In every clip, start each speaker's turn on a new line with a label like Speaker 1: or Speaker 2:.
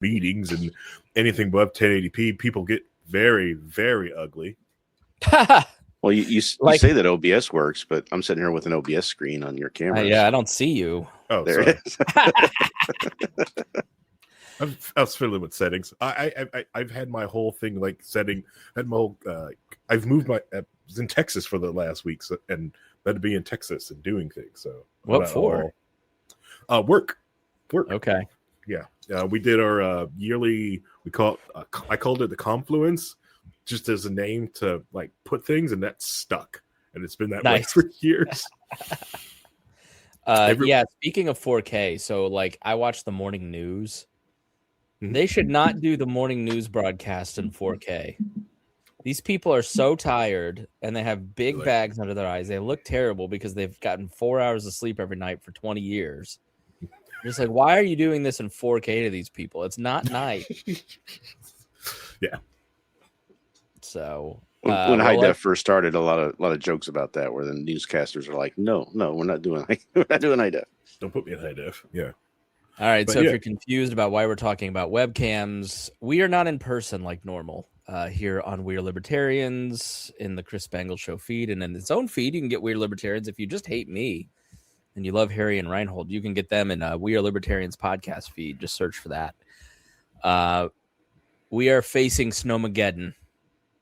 Speaker 1: meetings and anything above 1080p, people get very, very ugly.
Speaker 2: Well, you say that OBS works, but I'm sitting here with an OBS screen on your camera.
Speaker 3: Yeah, I don't see you.
Speaker 1: Oh,
Speaker 2: there
Speaker 1: sorry.
Speaker 2: It is.
Speaker 1: I was fiddling with settings. I've had my whole thing like setting. Had my whole. I've moved my. I was in Texas for the last week, and had to be in Texas and doing things. So
Speaker 3: what for?
Speaker 1: Work.
Speaker 3: Okay.
Speaker 1: Yeah. We did our yearly. I called it the Confluence, just as a name to like put things, and that's stuck, and it's been that way for years.
Speaker 3: Yeah. Speaking of 4K, so like I watch the morning news. They should not do the morning news broadcast in 4K. These people are so tired, and they have big bags under their eyes. They look terrible because they've gotten 4 hours of sleep every night for 20 years. Just like, why are you doing this in 4K to these people? It's not nice.
Speaker 1: Yeah.
Speaker 2: So when high def first started, a lot of jokes about that, where the newscasters are like, "No, we're not doing high def.
Speaker 1: Don't put me in high def." Yeah.
Speaker 3: All right, so if you're confused about why we're talking about webcams, we are not in person like normal here on We Are Libertarians in the Chris Spangle Show feed, and in its own feed, you can get We Are Libertarians. If you just hate me and you love Harry and Rhinehold, you can get them in We Are Libertarians podcast feed. Just search for that. We are facing Snowmageddon,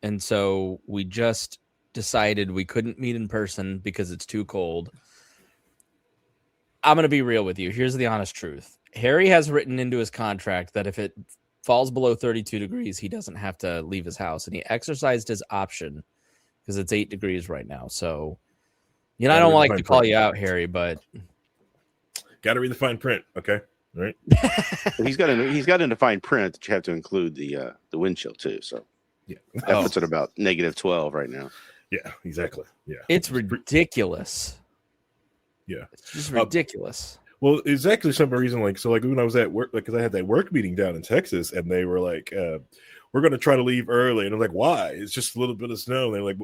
Speaker 3: and so we just decided we couldn't meet in person because it's too cold. I'm going to be real with you. Here's the honest truth. Harry has written into his contract that if it falls below 32 degrees, he doesn't have to leave his house. And he exercised his option because it's 8 degrees right now. So, I don't like to call you out, Harry, but
Speaker 1: got to read the fine print. Okay. All right.
Speaker 2: He's got in the fine print that you have to include the wind chill too. So that puts it about -12 right now.
Speaker 1: Yeah, exactly. Yeah.
Speaker 3: It's ridiculous.
Speaker 1: Yeah.
Speaker 3: It's just ridiculous.
Speaker 1: Well, it's actually some reason, like when I was at work, because I had that work meeting down in Texas, and they were like, we're going to try to leave early. And I'm like, why? It's just a little bit of snow. And they're like,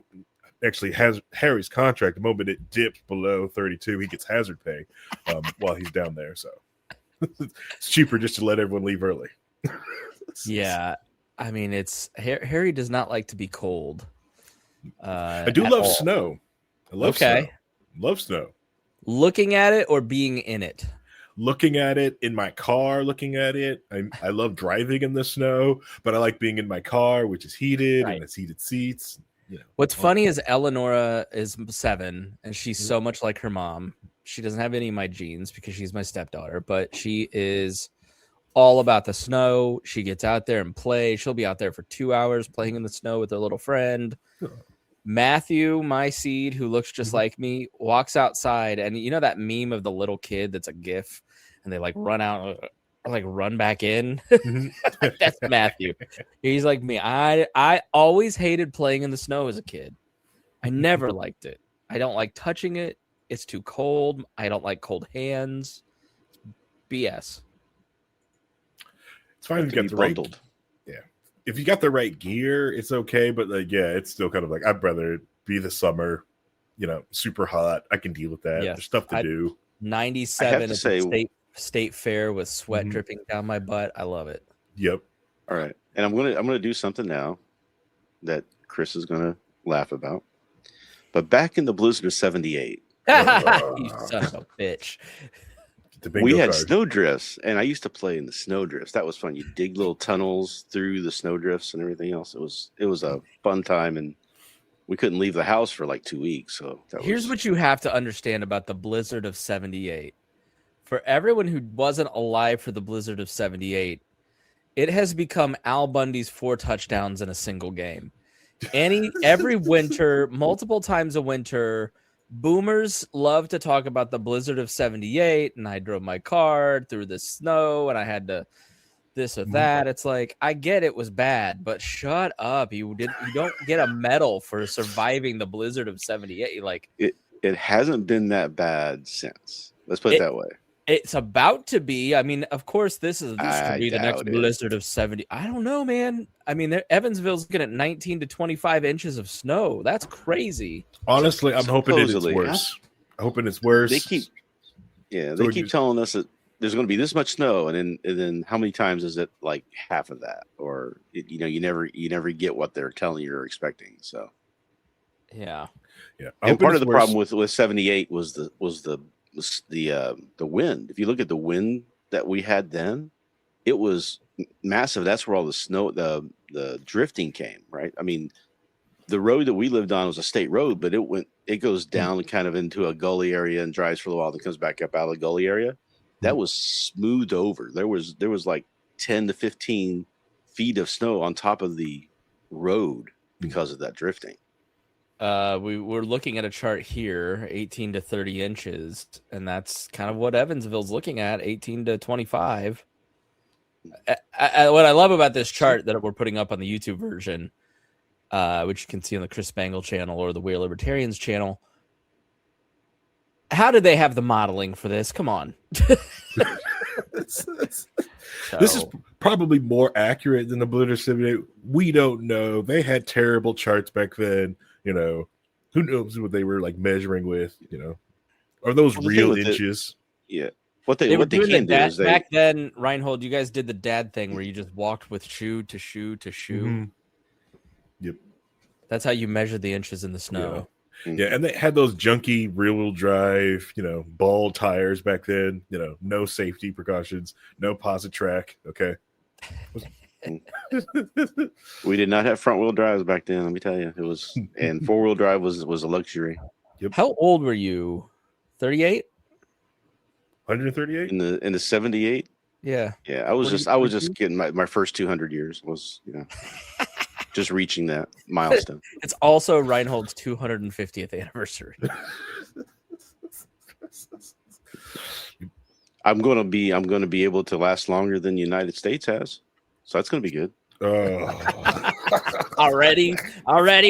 Speaker 1: actually has Harry's contract. The moment it dips below 32, he gets hazard pay while he's down there. So it's cheaper just to let everyone leave early.
Speaker 3: Yeah. I mean, Harry does not like to be cold.
Speaker 1: I do love snow. I love snow. Love snow.
Speaker 3: Looking at it or being in it?
Speaker 1: Looking at it in my car, looking at it. I love driving in the snow, but I like being in my car, which is heated and it's heated seats.
Speaker 3: What's funny is Eleonora is 7, and she's so much like her mom. She doesn't have any of my genes because she's my stepdaughter, but she is all about the snow. She gets out there and plays. She'll be out there for 2 hours playing in the snow with her little friend. Matthew, my seed, who looks just like me, walks outside, and you know that meme of the little kid that's a GIF, and they like run out or like run back in? That's Matthew. He's like me. I always hated playing in the snow as a kid. I never liked it. I don't like touching it. It's too cold. I don't like cold hands. BS.
Speaker 1: It's fine if you got the right. Yeah. If you got the right gear, it's okay. But it's still kind of like, I'd rather be the summer, super hot. I can deal with that.
Speaker 3: Yeah.
Speaker 1: There's stuff to do.
Speaker 3: 97 at the state fair with sweat dripping down my butt. I love it.
Speaker 1: Yep.
Speaker 2: All right. And I'm gonna do something now that Chris is gonna laugh about. But back in the blizzard of 78.
Speaker 3: You son of a bitch.
Speaker 2: We had snowdrifts, and I used to play in the snowdrifts. That was fun. You dig little tunnels through the snowdrifts and everything else. It was a fun time, and we couldn't leave the house for like 2 weeks. So
Speaker 3: here's what you have to understand about the blizzard of 78. For everyone who wasn't alive for the blizzard of 78, it has become Al Bundy's 4 touchdowns in a single game. Every winter, multiple times a winter, boomers love to talk about the blizzard of 78, and I drove my car through the snow, and I had to this or that. It's like, I get it was bad, but shut up. You don't get a medal for surviving the blizzard of 78. Like
Speaker 2: it hasn't been that bad since. Let's put it that way.
Speaker 3: It's about to be. I mean, of course, this could be the next blizzard of 70. I don't know, man. I mean, Evansville's looking at 19 to 25 inches of snow. That's crazy.
Speaker 1: Honestly, I'm hoping it's worse. I'm hoping it's worse.
Speaker 2: They keep telling us that there's going to be this much snow, and then how many times is it like half of that, or you never get what they're telling you or expecting. So
Speaker 3: yeah.
Speaker 2: And part of the problem with 78 was the wind. If you look at the wind that we had then, it was massive. That's where all the snow, the drifting came, right? I mean, the road that we lived on was a state road, but it goes down kind of into a gully area and drives for a while, then comes back up out of the gully area. That was smoothed over. There was like 10 to 15 feet of snow on top of the road because of that drifting.
Speaker 3: We were looking at a chart here, 18 to 30 inches, and that's kind of what Evansville's looking at, 18 to 25. What I love about this chart that we're putting up on the YouTube version, which you can see on the Chris Spangle channel or the We're Libertarians channel. How did they have the modeling for this? Come on.
Speaker 1: This is probably more accurate than the Blizzard 78. We don't know. They had terrible charts back then. Who knows what they were like measuring with, are those real inches?
Speaker 2: What they can do is
Speaker 3: back then, Rhinehold, you guys did the dad thing where you just walked with shoe to shoe to shoe.
Speaker 1: Mm-hmm. Yep.
Speaker 3: That's how you measured the inches in the snow.
Speaker 1: Yeah, and they had those junky rear-wheel drive, ball tires back then, no safety precautions, no posit track, okay?
Speaker 2: We did not have front-wheel drives back then, let me tell you. It was, and four-wheel drive was a luxury.
Speaker 1: Yep.
Speaker 3: How old were you? 38?
Speaker 1: 138?
Speaker 2: In the 78?
Speaker 3: Yeah.
Speaker 2: Yeah, I was just getting my first 200 years was, just reaching that milestone.
Speaker 3: It's also Rhinehold's 250th anniversary.
Speaker 2: I'm going to be able to last longer than the United States has. So that's going to be good.
Speaker 3: Already,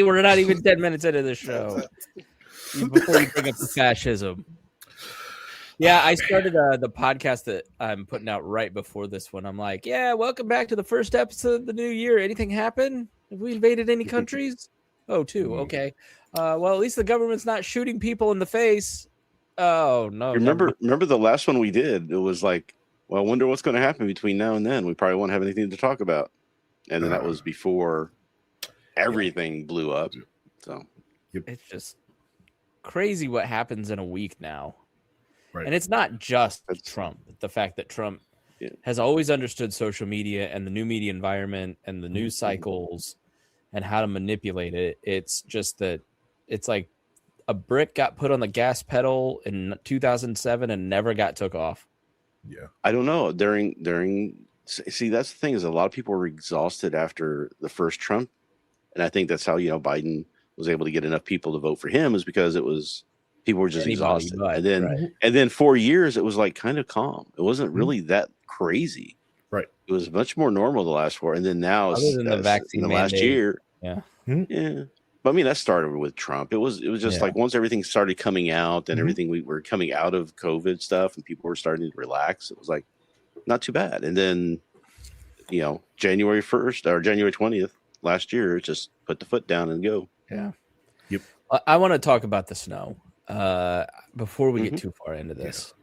Speaker 3: we're not even 10 minutes into the show. Before you bring up the fascism. Yeah, I started the podcast that I'm putting out right before this one. I'm like, yeah, welcome back to the first episode of the new year. Anything happen? Have we invaded any countries? Oh, two. Okay. Well, at least the government's not shooting people in the face. Oh, no.
Speaker 2: Remember the last one we did? It was like, well, I wonder what's going to happen between now and then. We probably won't have anything to talk about. And then that was before everything blew up. So
Speaker 3: it's just crazy what happens in a week now.
Speaker 1: Right.
Speaker 3: And it's not just Trump. The fact that Trump has always understood social media and the new media environment and the news cycles and how to manipulate it. It's just that it's like a brick got put on the gas pedal in 2007 and never got took off.
Speaker 1: Yeah.
Speaker 2: I don't know. See, that's the thing is a lot of people were exhausted after the first Trump. And I think that's how, Biden was able to get enough people to vote for him is because people were just exhausted. And then 4 years, it was like kind of calm. It wasn't really that crazy.
Speaker 1: Right.
Speaker 2: It was much more normal the last 4. And then now,
Speaker 3: other than the vaccine
Speaker 2: in the last year.
Speaker 3: Yeah.
Speaker 2: Yeah. But I mean, that started with Trump. It was just like once everything started coming out and everything, we were coming out of COVID stuff and people were starting to relax. It was like not too bad. And then, January 1st or January 20th last year, just put the foot down and go.
Speaker 3: Yeah.
Speaker 1: Yep.
Speaker 3: I want to talk about the snow before we get too far into this.
Speaker 1: Yeah.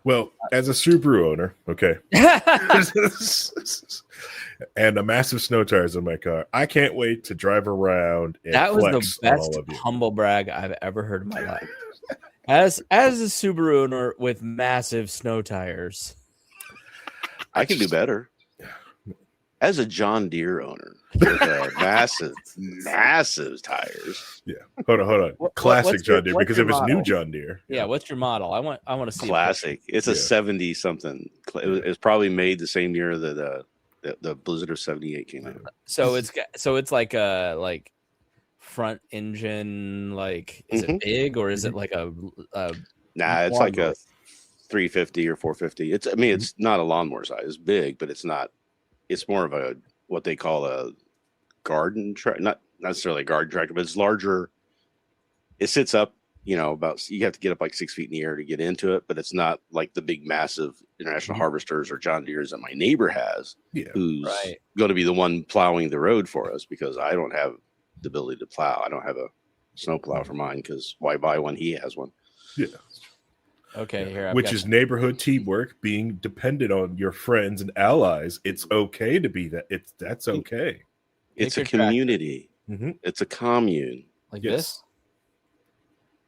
Speaker 1: Well, as a Subaru owner, okay, and a massive snow tires on my car, I can't wait to drive around. And
Speaker 3: that was
Speaker 1: flex
Speaker 3: the best humble brag I've ever heard in my life. As a Subaru owner with massive snow tires,
Speaker 2: I can do better. As a John Deere owner with massive tires.
Speaker 1: Yeah. Hold on. Classic John Deere, because it was new John Deere.
Speaker 3: Yeah. What's your model? I want to see
Speaker 2: classic. It's a 70 something. It was probably made the same year that the Blizzard of 78 came out.
Speaker 3: So it's like a front engine. Like, is it big or is it like a
Speaker 2: Nah, it's like a 350 or 450. It's not a lawnmower size. It's big, but it's not. It's more of a what they call a garden tractor, not necessarily a garden tractor, but it's larger. It sits up, about you have to get up like 6 feet in the air to get into it, but it's not like the big, massive International Harvesters or John Deere's that my neighbor has, who's going to be the one plowing the road for us because I don't have the ability to plow. I don't have a snow plow for mine because why buy one? He has one.
Speaker 1: Yeah.
Speaker 3: Okay, here,
Speaker 1: which is neighborhood teamwork, being dependent on your friends and allies. It's okay to be that. That's okay.
Speaker 2: It's a community. It's a commune.
Speaker 3: Like this.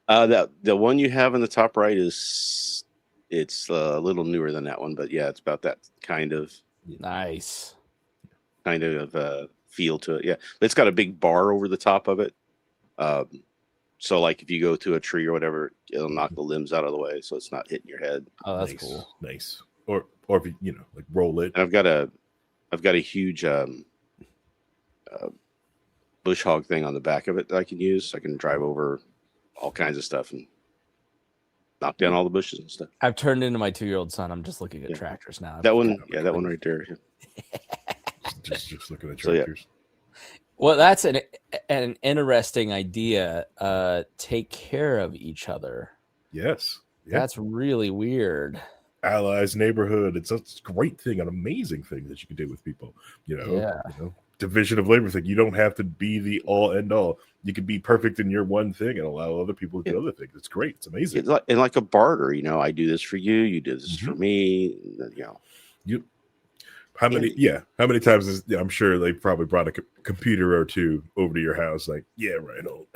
Speaker 2: That the one you have in the top right it's a little newer than that one, but yeah, it's about that kind of feel to it. Yeah, it's got a big bar over the top of it. So like if you go to a tree or whatever, it'll knock the limbs out of the way, so it's not hitting your head.
Speaker 3: Oh, that's cool.
Speaker 1: Nice. Or if you like roll it.
Speaker 2: And I've got a huge bush hog thing on the back of it that I can use. So I can drive over all kinds of stuff and knock down all the bushes and stuff.
Speaker 3: I've turned into my 2-year-old son. I'm just looking at tractors now.
Speaker 2: That one, that one right there. Yeah.
Speaker 1: just looking at tractors.
Speaker 3: So, well, that's an interesting idea. Take care of each other.
Speaker 1: Yes.
Speaker 3: Yeah. That's really weird.
Speaker 1: Allies, neighborhood. It's a great thing, an amazing thing that you can do with people. Division of labor thing. You don't have to be the all end all. You can be perfect in your one thing and allow other people to do other things. It's great. It's amazing.
Speaker 2: It's like a barter. I do this for you. You do this for me.
Speaker 1: How many times is I'm sure they probably brought a computer or two over to your house, like, yeah, Rhinehold.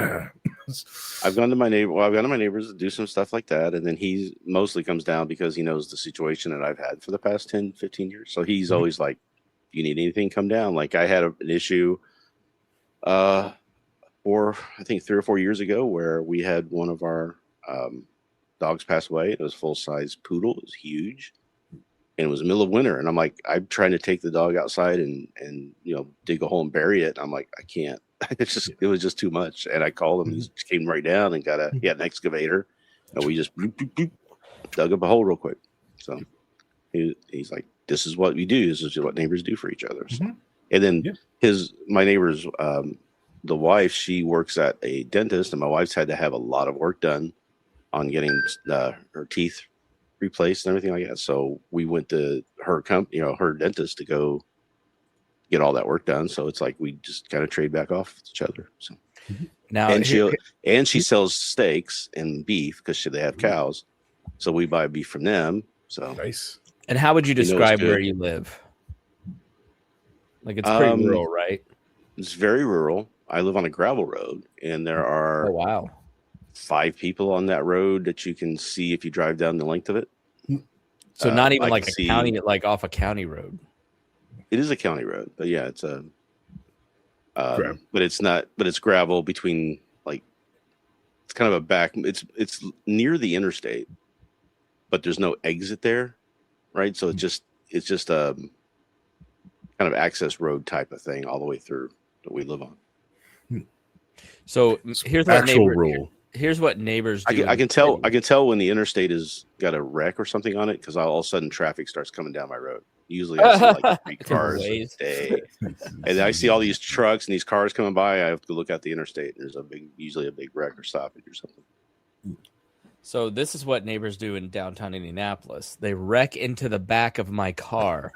Speaker 2: I've gone to my neighbors to do some stuff like that, and then he mostly comes down because he knows the situation that I've had for the past 10, 15 years. So he's always like, if you need anything, come down. Like I had an issue I think 3 or 4 years ago where we had one of our dogs pass away. It was a full-size poodle. It was huge. And it was the middle of winter, and I'm like, I'm trying to take the dog outside and dig a hole and bury it. I'm like, I can't. It was just too much. And I called him. He came right down and got an excavator, and we just dug up a hole real quick. So he's like, this is what we do. This is what neighbors do for each other. So. And then my neighbor's the wife, she works at a dentist, and my wife's had to have a lot of work done on getting her teeth replaced and everything like that. So we went to her her dentist to go get all that work done. So it's like we just kind of trade back off with each other. So now she sells steaks and beef because they have cows. So we buy beef from them. So
Speaker 1: nice.
Speaker 3: And how would you describe where you live? Like it's pretty rural, right?
Speaker 2: It's very rural. I live on a gravel road, and there are 5 people on that road that you can see if you drive down the length of it.
Speaker 3: So not even like a county, like off a county road.
Speaker 2: It is a county road, but yeah, it's a. But it's not. But it's gravel between it's kind of a back. It's near the interstate, but there's no exit there, right? So it's just a kind of access road type of thing all the way through that we live on.
Speaker 3: So here's what here's what neighbors do.
Speaker 2: I can tell when the interstate has got a wreck or something on it because all of a sudden traffic starts coming down my road. Usually I see like 3 cars a day, and I see all these trucks and these cars coming by. I have to look at the interstate. And there's usually a big wreck or stoppage or something.
Speaker 3: So this is what neighbors do in downtown Indianapolis. They wreck into the back of my car.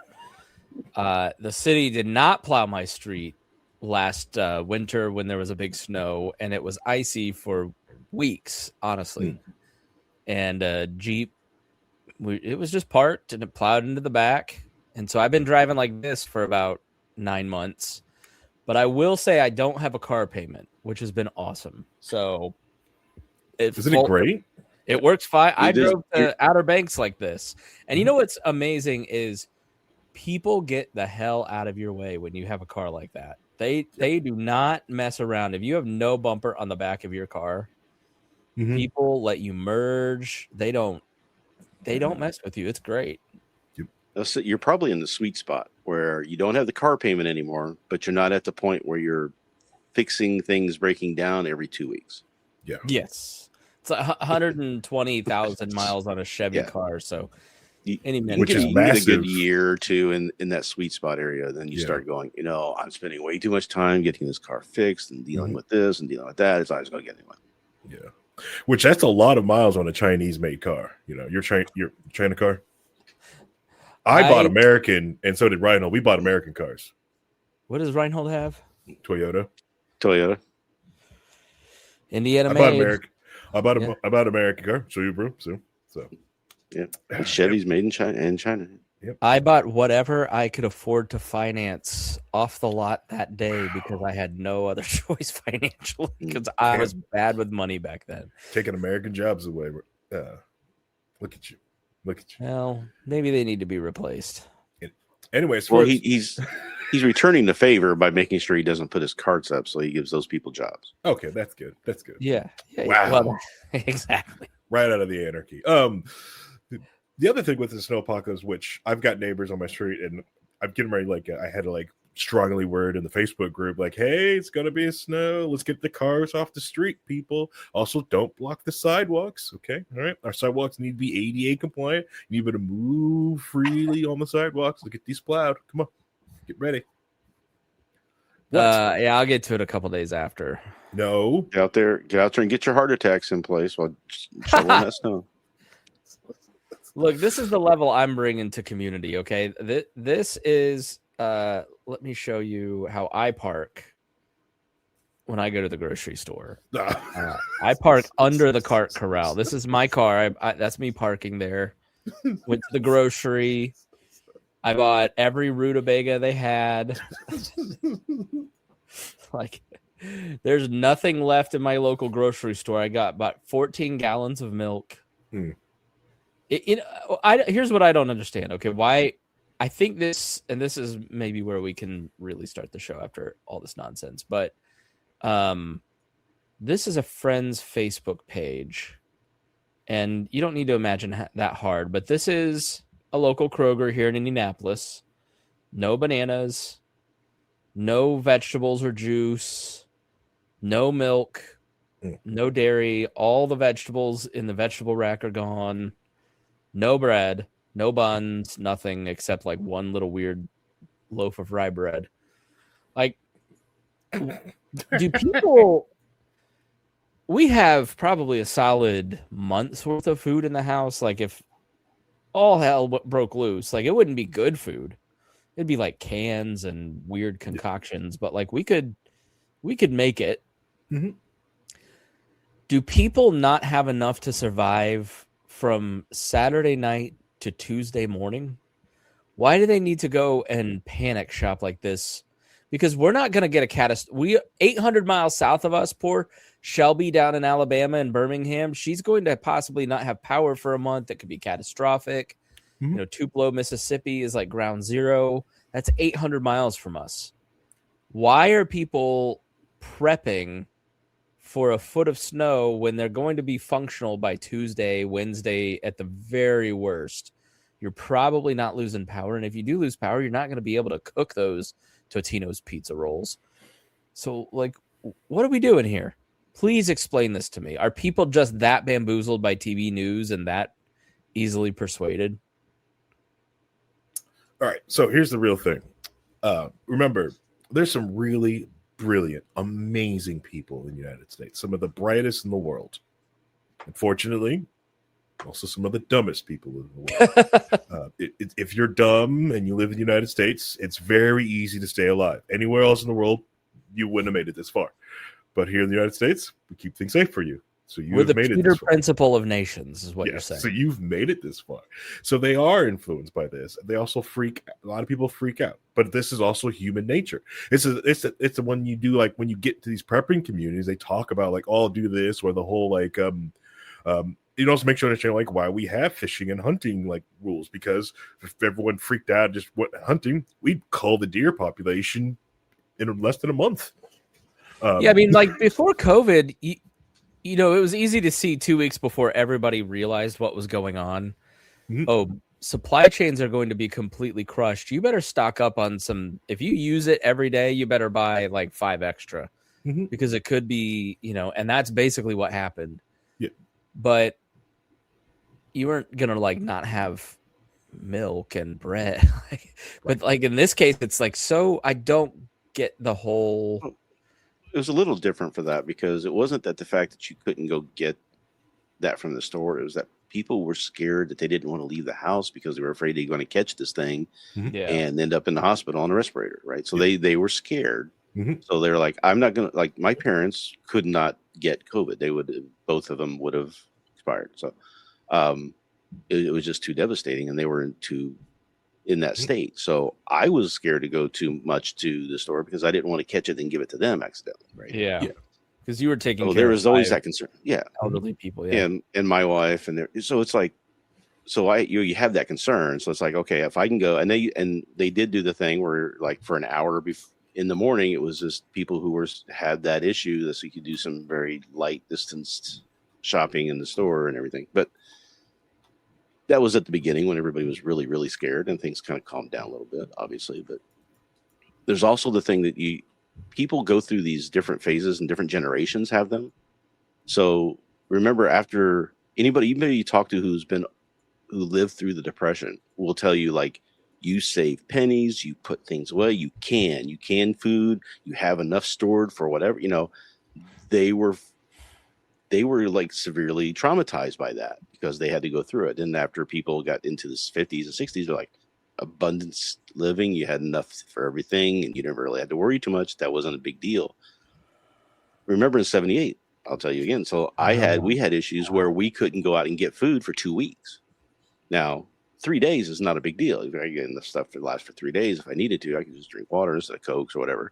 Speaker 3: The city did not plow my street last winter when there was a big snow, and it was icy for weeks, honestly. And Jeep, it was just parked and it plowed into the back. And so I've been driving like this for about 9 months. But I will say I don't have a car payment, which has been awesome. So
Speaker 1: isn't it great?
Speaker 3: It works fine. I drove to Outer Banks like this. And you know what's amazing is people get the hell out of your way when you have a car like that. They do not mess around. If you have no bumper on the back of your car, people let you merge. They don't mess with you. It's great.
Speaker 2: So you're probably in the sweet spot where you don't have the car payment anymore, but you're not at the point where you're fixing things breaking down every 2 weeks.
Speaker 1: Yeah.
Speaker 3: Yes. It's 120,000 miles on a Chevy car. So any minute,
Speaker 2: which is massive. A good year or two in that sweet spot area, then you start going, I'm spending way too much time getting this car fixed and dealing with this and dealing with that. It's always going to get anyone.
Speaker 1: Yeah. Which that's a lot of miles on a Chinese made car. You're China car. I bought American, and so did Rhinehold. We bought American cars.
Speaker 3: What does Rhinehold have?
Speaker 2: Toyota.
Speaker 3: Indiana made.
Speaker 1: I bought American car. Subaru. So So,
Speaker 2: yeah, Chevy's made in China.
Speaker 1: Yep.
Speaker 3: I bought whatever I could afford to finance off the lot that day because I had no other choice financially because I was bad with money back then.
Speaker 1: Taking American jobs away. Look at you.
Speaker 3: Well, maybe they need to be replaced.
Speaker 1: Anyways,
Speaker 2: well, he's returning the favor by making sure he doesn't put his carts up, so he gives those people jobs.
Speaker 1: Okay, that's good.
Speaker 3: Yeah.
Speaker 1: Wow.
Speaker 3: Well, exactly.
Speaker 1: Right out of the anarchy. The other thing with the snowpocalypse, which I've got neighbors on my street, and I'm getting ready. Like, I had to strongly word in the Facebook group, like, "Hey, it's gonna be a snow. Let's get the cars off the street, people. Also, don't block the sidewalks. Okay, all right. Our sidewalks need to be ADA compliant. You need to move freely on the sidewalks. Look at these plowed. Come on, get ready."
Speaker 3: Yeah, I'll get to it a couple days after.
Speaker 1: No,
Speaker 2: get out there and get your heart attacks in place while shoveling that snow.
Speaker 3: Look, this is the level I'm bringing to community. Okay, this is. Let me show you how I park when I go to the grocery store. I park under the cart corral. This is my car. That's me parking there. Went to the grocery. I bought every rutabaga they had. There's nothing left in my local grocery store. I got about 14 gallons of milk. Here's what I don't understand. Okay, why? I think this, and this is maybe where we can really start the show after all this nonsense, but this is a friend's Facebook page, and you don't need to imagine that hard, but this is a local Kroger here in Indianapolis. No bananas, no vegetables or juice, no milk, no dairy. All the vegetables in the vegetable rack are gone. No bread, no buns, nothing except one little weird loaf of rye bread. Do people... We have probably a solid month's worth of food in the house. If all hell broke loose, it wouldn't be good food. It'd be cans and weird concoctions, but we could make it.
Speaker 1: Mm-hmm.
Speaker 3: Do people not have enough to survive from Saturday night to Tuesday morning? Why do they need to go and panic shop like this? Because we're not going to get a catastrophe. 800 miles south of us, poor Shelby down in Alabama and Birmingham, she's going to possibly not have power for a month. That could be catastrophic.
Speaker 1: Mm-hmm.
Speaker 3: Tupelo, Mississippi is ground zero. That's 800 miles from us. Why are people prepping for a foot of snow when they're going to be functional by Tuesday, Wednesday at the very worst? You're probably not losing power. And if you do lose power, you're not going to be able to cook those Totino's pizza rolls. So, what are we doing here? Please explain this to me. Are people just that bamboozled by TV news and that easily persuaded?
Speaker 1: All right. So here's the real thing. Remember, there's some really brilliant, amazing people in the United States. Some of the brightest in the world. Unfortunately, also some of the dumbest people in the world. If you're dumb and you live in the United States, it's very easy to stay alive. Anywhere else in the world, you wouldn't have made it this far. But here in the United States, we keep things safe for you. So you've made it this far. Peter
Speaker 3: principle of nations is what you're saying.
Speaker 1: So you've made it this far. So they are influenced by this. They also a lot of people freak out. But this is also human nature. It's the one you do when you get to these prepping communities, they talk about oh, do this, or the whole you also make sure to understand why we have fishing and hunting rules, because if everyone freaked out just went hunting, we'd cull the deer population in less than a month.
Speaker 3: Before COVID, it was easy to see 2 weeks before everybody realized what was going on.
Speaker 1: Mm-hmm.
Speaker 3: Oh, supply chains are going to be completely crushed. You better stock up on some. If you use it every day, you better buy 5 extra,
Speaker 1: mm-hmm.
Speaker 3: because it could be, and that's basically what happened.
Speaker 1: Yeah.
Speaker 3: But you weren't going to not have milk and bread. But in this case, it's so I don't get the whole.
Speaker 2: It was a little different for that, because it wasn't that the fact that you couldn't go get that from the store. It was that people were scared that they didn't want to leave the house because they were afraid they're going to catch this thing and end up in the hospital on a respirator. Right. So they were scared.
Speaker 1: Mm-hmm.
Speaker 2: So they're I'm not going to, my parents could not get COVID. Both of them would have expired. So it was just too devastating, and they were in that state. So I was scared to go too much to the store because I didn't want to catch it and give it to them accidentally. Right?
Speaker 3: Yeah. Because you were taking care
Speaker 2: there was
Speaker 3: of
Speaker 2: always that concern. Yeah.
Speaker 3: Elderly people. Yeah.
Speaker 2: And my wife so it's like, so you have that concern. So it's like, okay, if I can go, and they did do the thing where like for an hour in the morning, it was just people who had that issue, so you could do some very light distanced shopping in the store and everything. But that was at the beginning when everybody was really, really scared, and things kind of calmed down a little bit, obviously. But there's also the thing that people go through these different phases, and different generations have them. So remember, after anybody you talk to who lived through the Depression will tell you, like, you save pennies, you put things away, you can food, you have enough stored for whatever, they were like severely traumatized by that because they had to go through it. And after people got into the 50s and 60s, they're like, abundance living, you had enough for everything, and you never really had to worry too much. That wasn't a big deal. Remember in 78, I'll tell you again. So we had issues where we couldn't go out and get food for 2 weeks. Now, 3 days is not a big deal. If I get enough stuff to last for 3 days, if I needed to, I could just drink water instead of Cokes or whatever.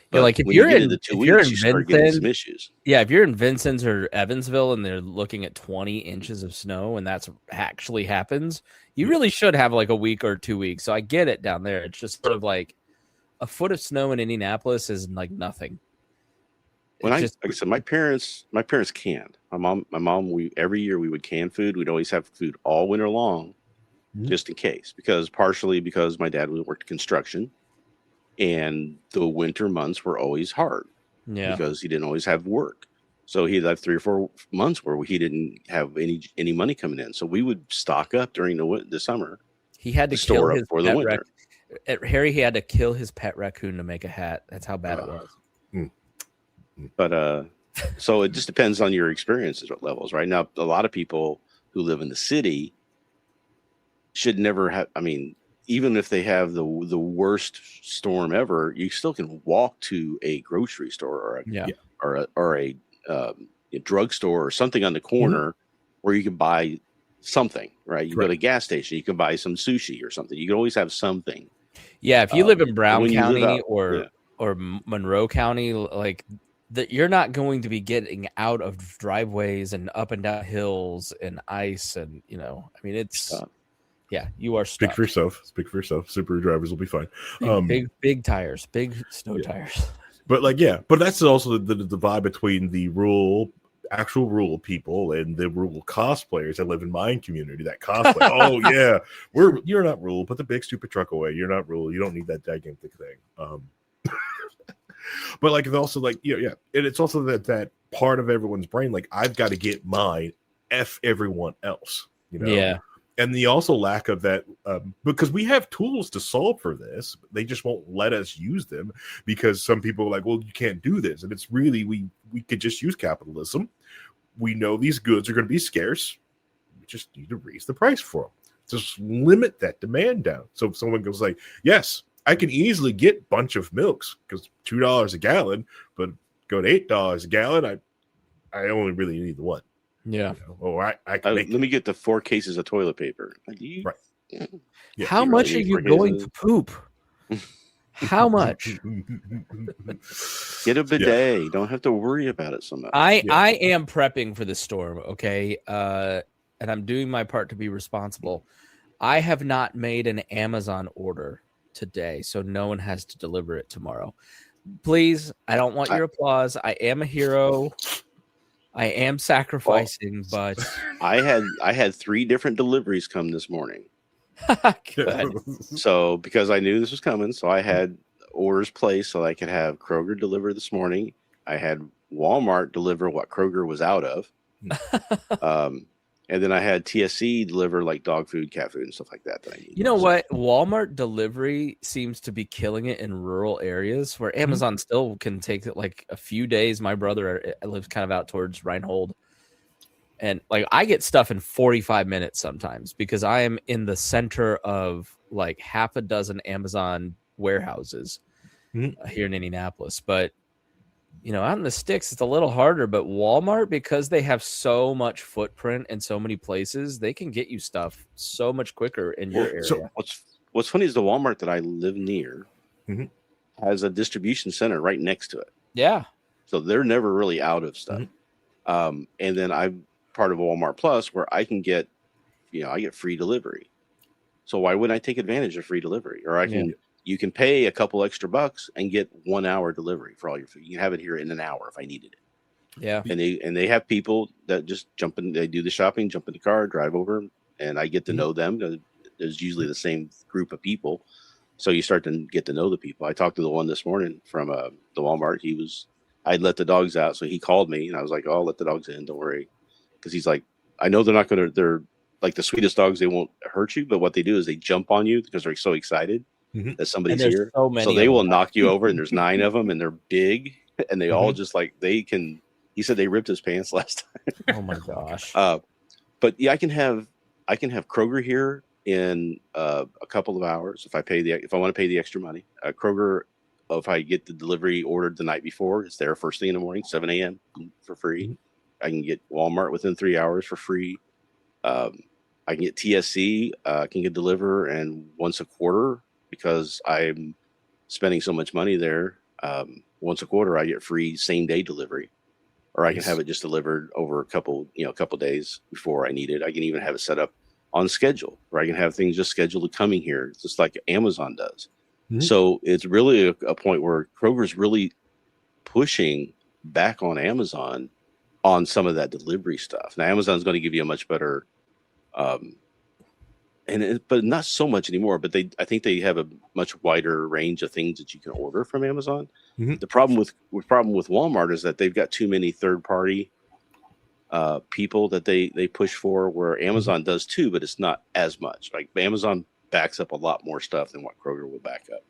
Speaker 3: But like if you're in 2 weeks, you start getting some issues. Yeah, if you're in Vincent's or Evansville and they're looking at 20 inches of snow and that's actually happens, you really should have like a week or 2 weeks. So I get it down there. It's just sort of like a foot of snow in Indianapolis is like nothing.
Speaker 2: Like I said, my parents canned. My mom, every year we would can food. We'd always have food all winter long, just in case. Partially because my dad worked construction, and the winter months were always hard. Yeah, because he didn't always have work. So he'd have 3 or 4 months where he didn't have any money coming in. So we would stock up during the summer.
Speaker 3: He had to kill his for the winter. Harry, he had to kill his pet raccoon to make a hat. That's how bad it was.
Speaker 2: But so it just depends on your experiences levels, right? Now, a lot of people who live in the city should never have. I mean, even if they have the worst storm ever, you still can walk to a grocery store or a drugstore or something on the corner where you can buy something, right? You go to a gas station, you can buy some sushi or something. You can always have something.
Speaker 3: Yeah, if you live in Brown County or Monroe County, like that, you're not going to be getting out of driveways and up and down hills and ice, and I mean, it's you are stuck.
Speaker 1: Speak for yourself. Super drivers will be fine.
Speaker 3: Big tires, big snow tires.
Speaker 1: But but that's also the divide between the actual rural people and the rural cosplayers that live in my community that cosplay. Oh yeah, you're not rural, put the big stupid truck away. You're not rural. You don't need that gigantic thing. But like it's also like and it's also that part of everyone's brain, like I've got to get mine, F everyone else. And the also lack of that, because we have tools to solve for this. They just won't let us use them because some people are like, well, you can't do this. And it's really, we could just use capitalism. We know these goods are going to be scarce. We just need to raise the price for them. Just limit that demand down. So if someone goes like, yes, I can easily get a bunch of milks because $2 a gallon, but go to $8 a gallon. I only really need the one.
Speaker 3: Yeah.
Speaker 2: I can let me get the 4 cases of toilet paper.
Speaker 1: Right.
Speaker 3: Yeah. How much are you going to poop? How much?
Speaker 2: Get a bidet. You don't have to worry about it so much.
Speaker 3: I am prepping for this storm, okay? And I'm doing my part to be responsible. I have not made an Amazon order today, so no one has to deliver it tomorrow. Please, I don't want your applause. I am a hero. I am sacrificing, but
Speaker 2: I had 3 different deliveries come this morning. So because I knew this was coming, so I had orders placed so I could have Kroger deliver this morning. I had Walmart deliver what Kroger was out of. And then I had TSC deliver like dog food, cat food, and stuff like that I need.
Speaker 3: You know what? Walmart delivery seems to be killing it in rural areas where Amazon still can take like a few days. My brother lives kind of out towards Rhinehold. And like I get stuff in 45 minutes sometimes because I am in the center of like half a dozen Amazon warehouses here in Indianapolis. But out in the sticks, it's a little harder, but Walmart, because they have so much footprint in so many places, they can get you stuff so much quicker in your area.
Speaker 2: So what's funny is the Walmart that I live near has a distribution center right next to it.
Speaker 3: Yeah.
Speaker 2: So they're never really out of stuff. And then I'm part of Walmart Plus where I can get, I get free delivery. So why wouldn't I take advantage of free delivery? Or you can pay a couple extra bucks and get 1 hour delivery for all your food. You can have it here in an hour if I needed it.
Speaker 3: Yeah.
Speaker 2: And they have people that just jump in, they do the shopping, jump in the car, drive over, and I get to know them. There's usually the same group of people. So you start to get to know the people. I talked to the one this morning from the Walmart. I'd let the dogs out. So he called me and I was like, oh, I'll let the dogs in. Don't worry. Because he's like, I know they're like the sweetest dogs. They won't hurt you. But what they do is they jump on you because they're so excited that somebody's here. So they will knock you over, and there's 9 of them, and they're big, and they all just like he said they ripped his pants last time.
Speaker 3: Oh my gosh.
Speaker 2: But yeah, I can have Kroger here in a couple of hours if I want to pay the extra money. Kroger, if I get the delivery ordered the night before, it's there first thing in the morning, 7 a.m. for free. I can get Walmart within 3 hours for free. I can get TSC, can get deliver, and once a quarter, because I'm spending so much money there, once a quarter I get free same day delivery, or I can have it just delivered over a couple days before I need it. I can even have it set up on schedule, where I can have things just scheduled to coming here, just like Amazon does. So it's really a point where Kroger's really pushing back on Amazon on some of that delivery stuff. Now Amazon's going to give you a much better but not so much anymore. But I think they have a much wider range of things that you can order from Amazon. The problem with Walmart is that they've got too many third party people that they push for, where Amazon does too, but it's not as much. Like Amazon backs up a lot more stuff than what Kroger will back up.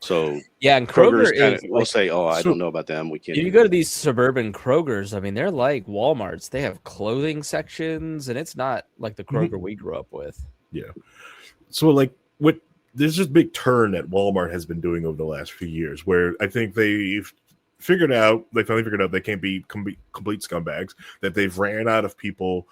Speaker 2: So
Speaker 3: yeah, and Kroger
Speaker 2: we'll say, oh, I don't know about them. We can't.
Speaker 3: You go to these suburban Krogers. I mean, they're like Walmarts. They have clothing sections, and it's not like the Kroger we grew up with.
Speaker 1: Yeah. So like there's this big turn that Walmart has been doing over the last few years, where I think they finally figured out they can't be complete scumbags, that they've ran out of people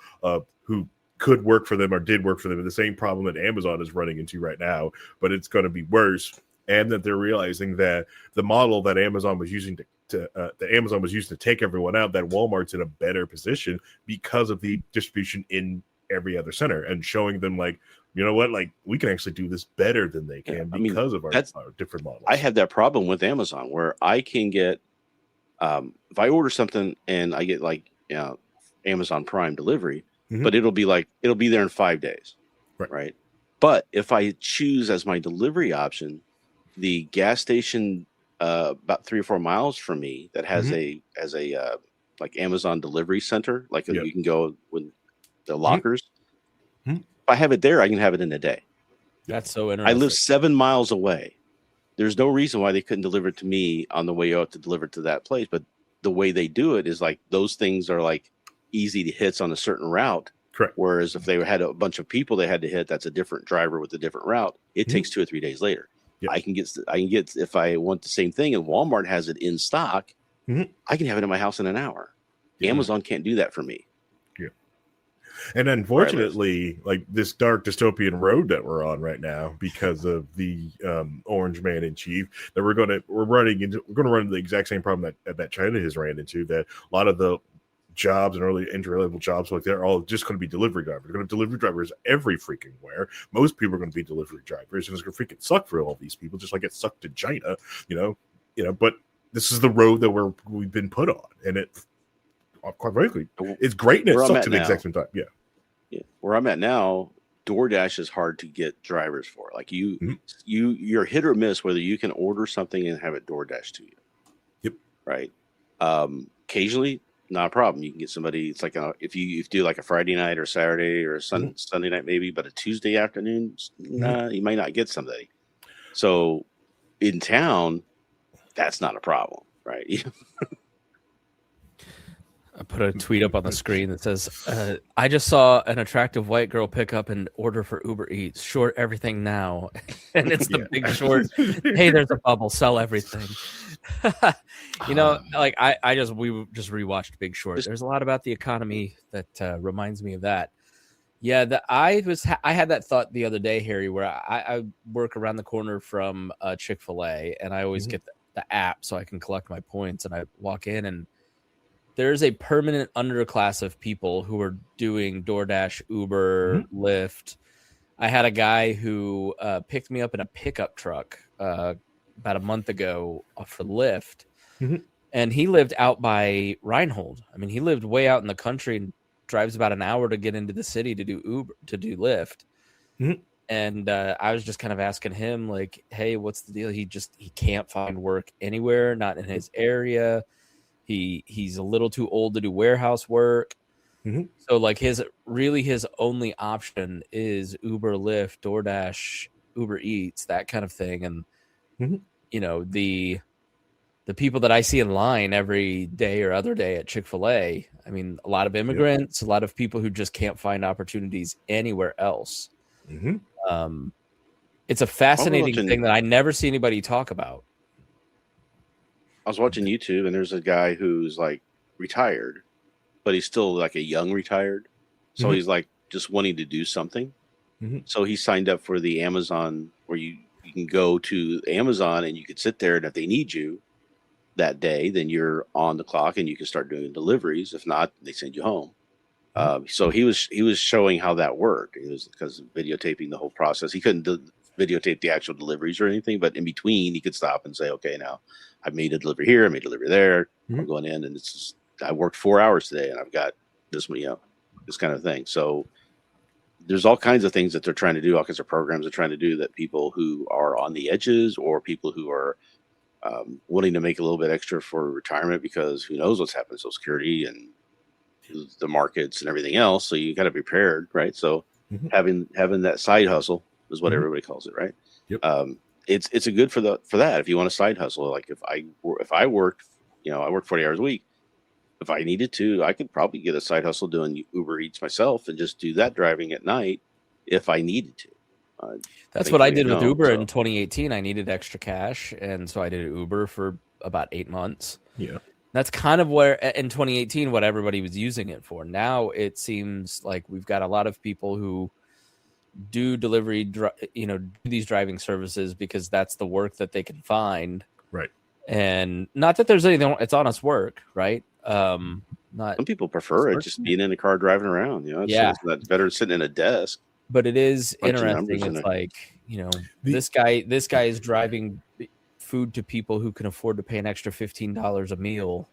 Speaker 1: who could work for them or did work for them. And the same problem that Amazon is running into right now, but it's going to be worse. And that they're realizing that the model that Amazon was using to take everyone out, that Walmart's in a better position because of the distribution in every other center, and showing them like, you know what, like we can actually do this better than they can because of our different models. I
Speaker 2: have that problem with Amazon where I can get, if I order something and I get like Amazon Prime delivery, but it'll be there in 5 days, right? But if I choose as my delivery option the gas station about 3 or 4 miles from me that has a like Amazon delivery center, like you can go with the lockers. If I have it there, I can have it in a day.
Speaker 3: That's so interesting.
Speaker 2: I live 7 miles away. There's no reason why they couldn't deliver it to me on the way out to deliver it to that place. But the way they do it is like those things are like easy to hits on a certain route.
Speaker 1: Correct.
Speaker 2: Whereas if they had a bunch of people they had to hit, that's a different driver with a different route. It takes 2 or 3 days later. Yep. I can get if I want the same thing and Walmart has it in stock, I can have it in my house in an hour. Amazon can't do that for me.
Speaker 1: Yeah. And unfortunately, like this dark dystopian road that we're on right now, because of the Orange Man in Chief, that we're going to run into the exact same problem that China has ran into, that a lot of the jobs and early entry-level jobs, like they're all just going to be delivery drivers. They're going to have delivery drivers every freaking where. Most people are going to be delivery drivers, and it's going to freaking suck for all these people, just like it sucked in China, But this is the road that we've been put on, and it, quite frankly, it's great, and it sucks at the exact same time. Yeah.
Speaker 2: Where I'm at now, DoorDash is hard to get drivers for. Like you're hit or miss whether you can order something and have it DoorDash to you.
Speaker 1: Yep.
Speaker 2: Right. Occasionally, not a problem. You can get somebody. It's like if you do like a Friday night or Saturday or Sunday night maybe, but a Tuesday afternoon, you might not get somebody. So in town, that's not a problem, right?
Speaker 3: I put a tweet up on the screen that says, I just saw an attractive white girl pick up an order for Uber Eats. Short everything now. And it's the big short. Hey, there's a bubble. Sell everything. You know, like we just rewatched Big Short. There's a lot about the economy that reminds me of that. Yeah, I had that thought the other day, Harry, where I work around the corner from Chick-fil-A, and I always get the app so I can collect my points, and I walk in, and there's a permanent underclass of people who are doing DoorDash, Uber, Lyft. I had a guy who picked me up in a pickup truck about a month ago for Lyft, and he lived out by Rhinehold. I mean, he lived way out in the country and drives about an hour to get into the city to do Lyft. And I was just kind of asking him, like, hey, what's the deal? He can't find work anywhere, not in his area. He's a little too old to do warehouse work. So like his only option is Uber, Lyft, DoorDash, Uber Eats, that kind of thing. And you know, the people that I see in line every day or other day at Chick-fil-A, I mean, a lot of immigrants, a lot of people who just can't find opportunities anywhere else. It's a fascinating thing that I never see anybody talk about.
Speaker 2: I was watching YouTube, and there's a guy who's like retired, but he's still like a young retired. So he's like just wanting to do something. So he signed up for the Amazon, where you can go to Amazon and you can sit there, and if they need you that day, then you're on the clock and you can start doing deliveries. If not, they send you home. So he was showing how that worked. It was because of videotaping the whole process. He couldn't videotape the actual deliveries or anything, but in between he could stop and say, okay, now I made a delivery here, I made a delivery there. I'm going in, and I worked 4 hours today, and I've got this kind of thing. So there's all kinds of things that they're trying to do, all kinds of programs they're trying to do that people who are on the edges, or people who are wanting to make a little bit extra for retirement, because who knows what's happening to Social Security and the markets and everything else. So you got to be prepared, right? So having that side hustle is what everybody calls it, right? It's a good for that. If you want a side hustle, like if I worked, I worked 40 hours a week. If I needed to, I could probably get a side hustle doing Uber Eats myself and just do that driving at night if I needed to.
Speaker 3: That's what I did with Uber in 2018. I needed extra cash, and so I did Uber for about 8 months.
Speaker 1: Yeah.
Speaker 3: That's kind of where in 2018 what everybody was using it for. Now it seems like we've got a lot of people who do delivery, do these driving services because that's the work that they can find.
Speaker 1: Right.
Speaker 3: And not that there's anything, it's honest work, right?
Speaker 2: Some people prefer it just being in a car driving around. It's better than sitting in a desk.
Speaker 3: But it is interesting. It's like, this guy is driving food to people who can afford to pay an extra $15 a meal,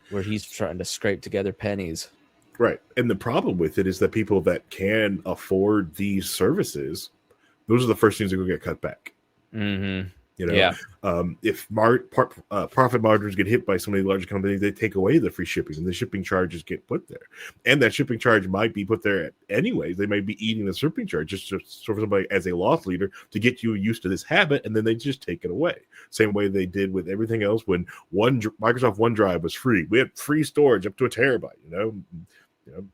Speaker 3: where he's trying to scrape together pennies.
Speaker 1: Right. And the problem with it is that people that can afford these services, those are the first things that will get cut back. If profit margins get hit by some of the larger companies, they take away the free shipping, and the shipping charges get put there. And that shipping charge might be put there anyways. They might be eating the shipping charge just for somebody as a loss leader to get you used to this habit, and then they just take it away. Same way they did with everything else when Microsoft OneDrive was free. We had free storage up to a terabyte,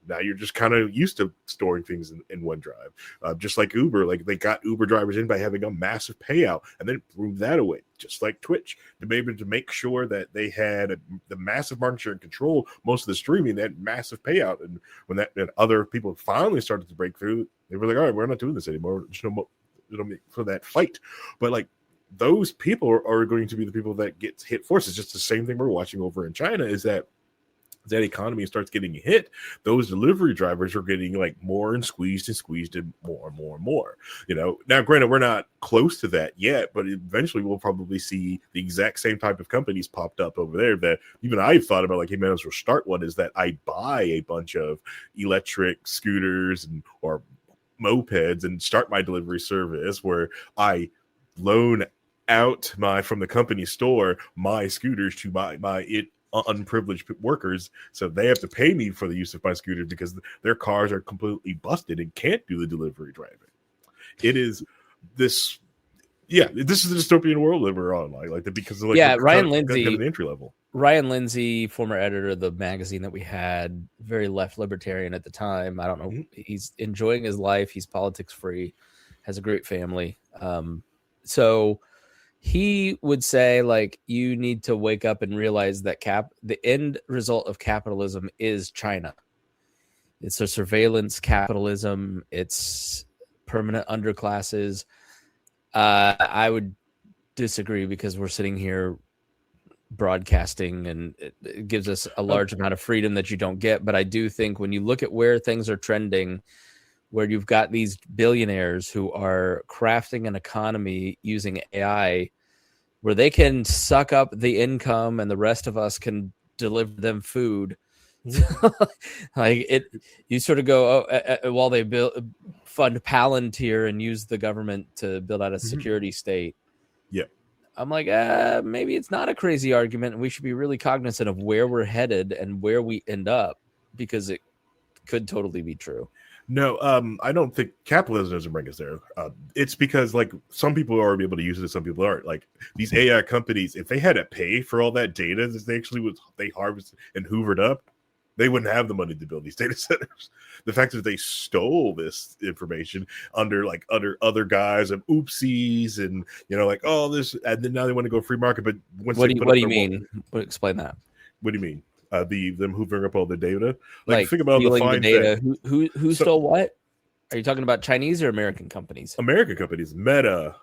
Speaker 1: now you're just kind of used to storing things in OneDrive. Just like Uber, like they got Uber drivers in by having a massive payout and then threw that away, just like Twitch, to make sure that they had the massive market share and control most of the streaming, that massive payout. And when that other people finally started to break through, they were like, all right, we're not doing this anymore. There's no more for that fight. But like, those people are going to be the people that get hit first. It's just the same thing we're watching over in China, is that economy starts getting hit, those delivery drivers are getting like more and squeezed and more and more and more. Now granted, we're not close to that yet, but eventually we'll probably see the exact same type of companies popped up over there that even I've thought about, like, hey man, we'll start one, is that I buy a bunch of electric scooters or mopeds and start my delivery service where I loan out from the company store my scooters to my unprivileged workers, so they have to pay me for the use of my scooter because their cars are completely busted and can't do the delivery driving. This is the dystopian world that we're on, because of
Speaker 3: Ryan Lindsay,
Speaker 1: the entry level.
Speaker 3: Ryan Lindsay, former editor of the magazine that we had, very left libertarian at the time. I don't know. He's enjoying his life. He's politics free, has a great family. So he would say, like, you need to wake up and realize that the end result of capitalism is China. It's a surveillance capitalism. It's permanent underclasses. I would disagree because we're sitting here broadcasting and it gives us a large amount of freedom that you don't get. But I do think when you look at where things are trending, where you've got these billionaires who are crafting an economy using AI, where they can suck up the income and the rest of us can deliver them food. Like it, you sort of go while they fund Palantir and use the government to build out a security state.
Speaker 1: Yeah,
Speaker 3: I'm like, maybe it's not a crazy argument, and we should be really cognizant of where we're headed and where we end up, because it could totally be true.
Speaker 1: No, I don't think capitalism doesn't bring us there. It's because like some people are able to use it, some people aren't. Like these AI companies, if they had to pay for all that data that they harvested and hoovered up, they wouldn't have the money to build these data centers. The fact that they stole this information under other guys and oopsies and like all this, and then now they want to go free market. But
Speaker 3: what do you mean? Explain that.
Speaker 1: What do you mean? Them hoovering up all the data, like think about
Speaker 3: the data. Who stole what? Are you talking about Chinese or American companies?
Speaker 1: American companies, Meta,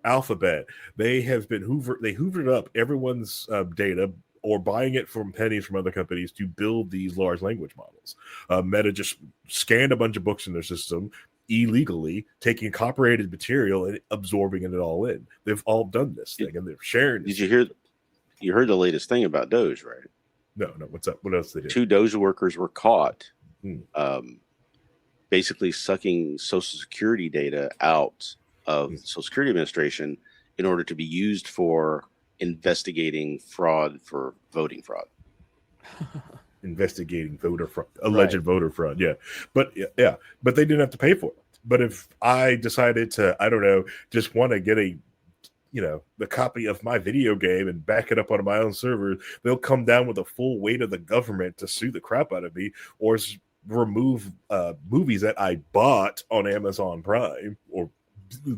Speaker 1: Alphabet. They have been hoovered up everyone's data, or buying it from pennies from other companies to build these large language models. Meta just scanned a bunch of books in their system illegally, taking copyrighted material and absorbing it all in. They've all done this thing, and they're sharing.
Speaker 2: Did you hear? You heard the latest thing about Doge, right?
Speaker 1: No. What's up? What else they did?
Speaker 2: 2 Doge workers were caught, basically sucking Social Security data out of the Social Security Administration in order to be used for investigating fraud for voting fraud.
Speaker 1: Investigating voter fraud, alleged voter fraud. Yeah. But they didn't have to pay for it. But if I decided to, I don't know, just want to get the copy of my video game and back it up on my own server, they'll come down with the full weight of the government to sue the crap out of me, or remove movies that I bought on Amazon Prime or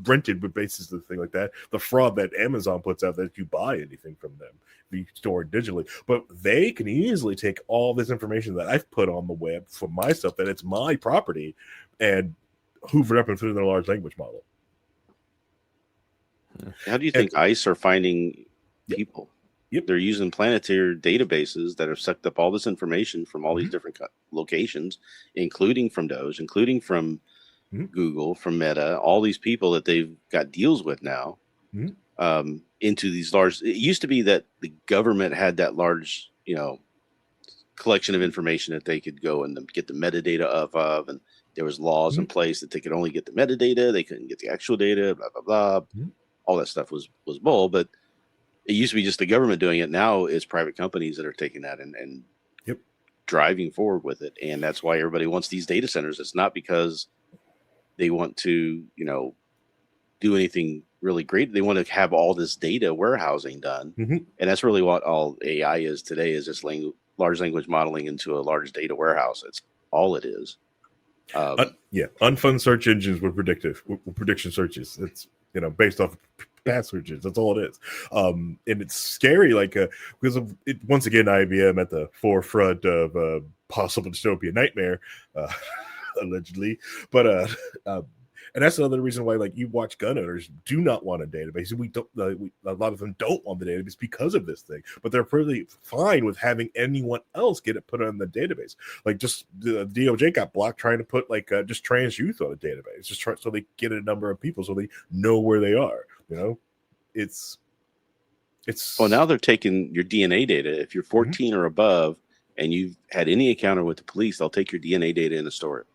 Speaker 1: rented with basis of the thing like that. The fraud that Amazon puts out that you buy anything from them be stored digitally, but they can easily take all this information that I've put on the web for my stuff, that it's my property, and hoover it up and put it in a large language model.
Speaker 2: How do you think ICE are finding people? Yep. They're using Planeteer databases that have sucked up all this information from all these different locations, including from Doge, including from Google, from Meta, all these people that they've got deals with now, into these large. It used to be that the government had that large, collection of information that they could go and get the metadata of, and there was laws in place that they could only get the metadata, they couldn't get the actual data, blah blah blah. All that stuff was bull, but it used to be just the government doing it. Now it's private companies that are taking that and driving forward with it, and that's why everybody wants these data centers. It's not because they want to, do anything really great. They want to have all this data warehousing done, and that's really what all AI is today. Is just large language modeling into a large data warehouse. It's all it is.
Speaker 1: Unfun search engines with prediction searches. It's based off past searches. That's all it is. And it's scary, because of it. Once again, IBM at the forefront of possible dystopian nightmare. Allegedly, but and that's another reason why you watch gun owners do not want a database. We don't. A lot of them don't want the database because of this thing, but they're pretty fine with having anyone else get it put on the database. Just the DOJ got blocked trying to put just trans youth on a database, so they get a number of people so they know where they are. It's
Speaker 2: well, now they're taking your DNA data. If you're 14 or above and you've had any encounter with the police, they'll take your DNA data and store it.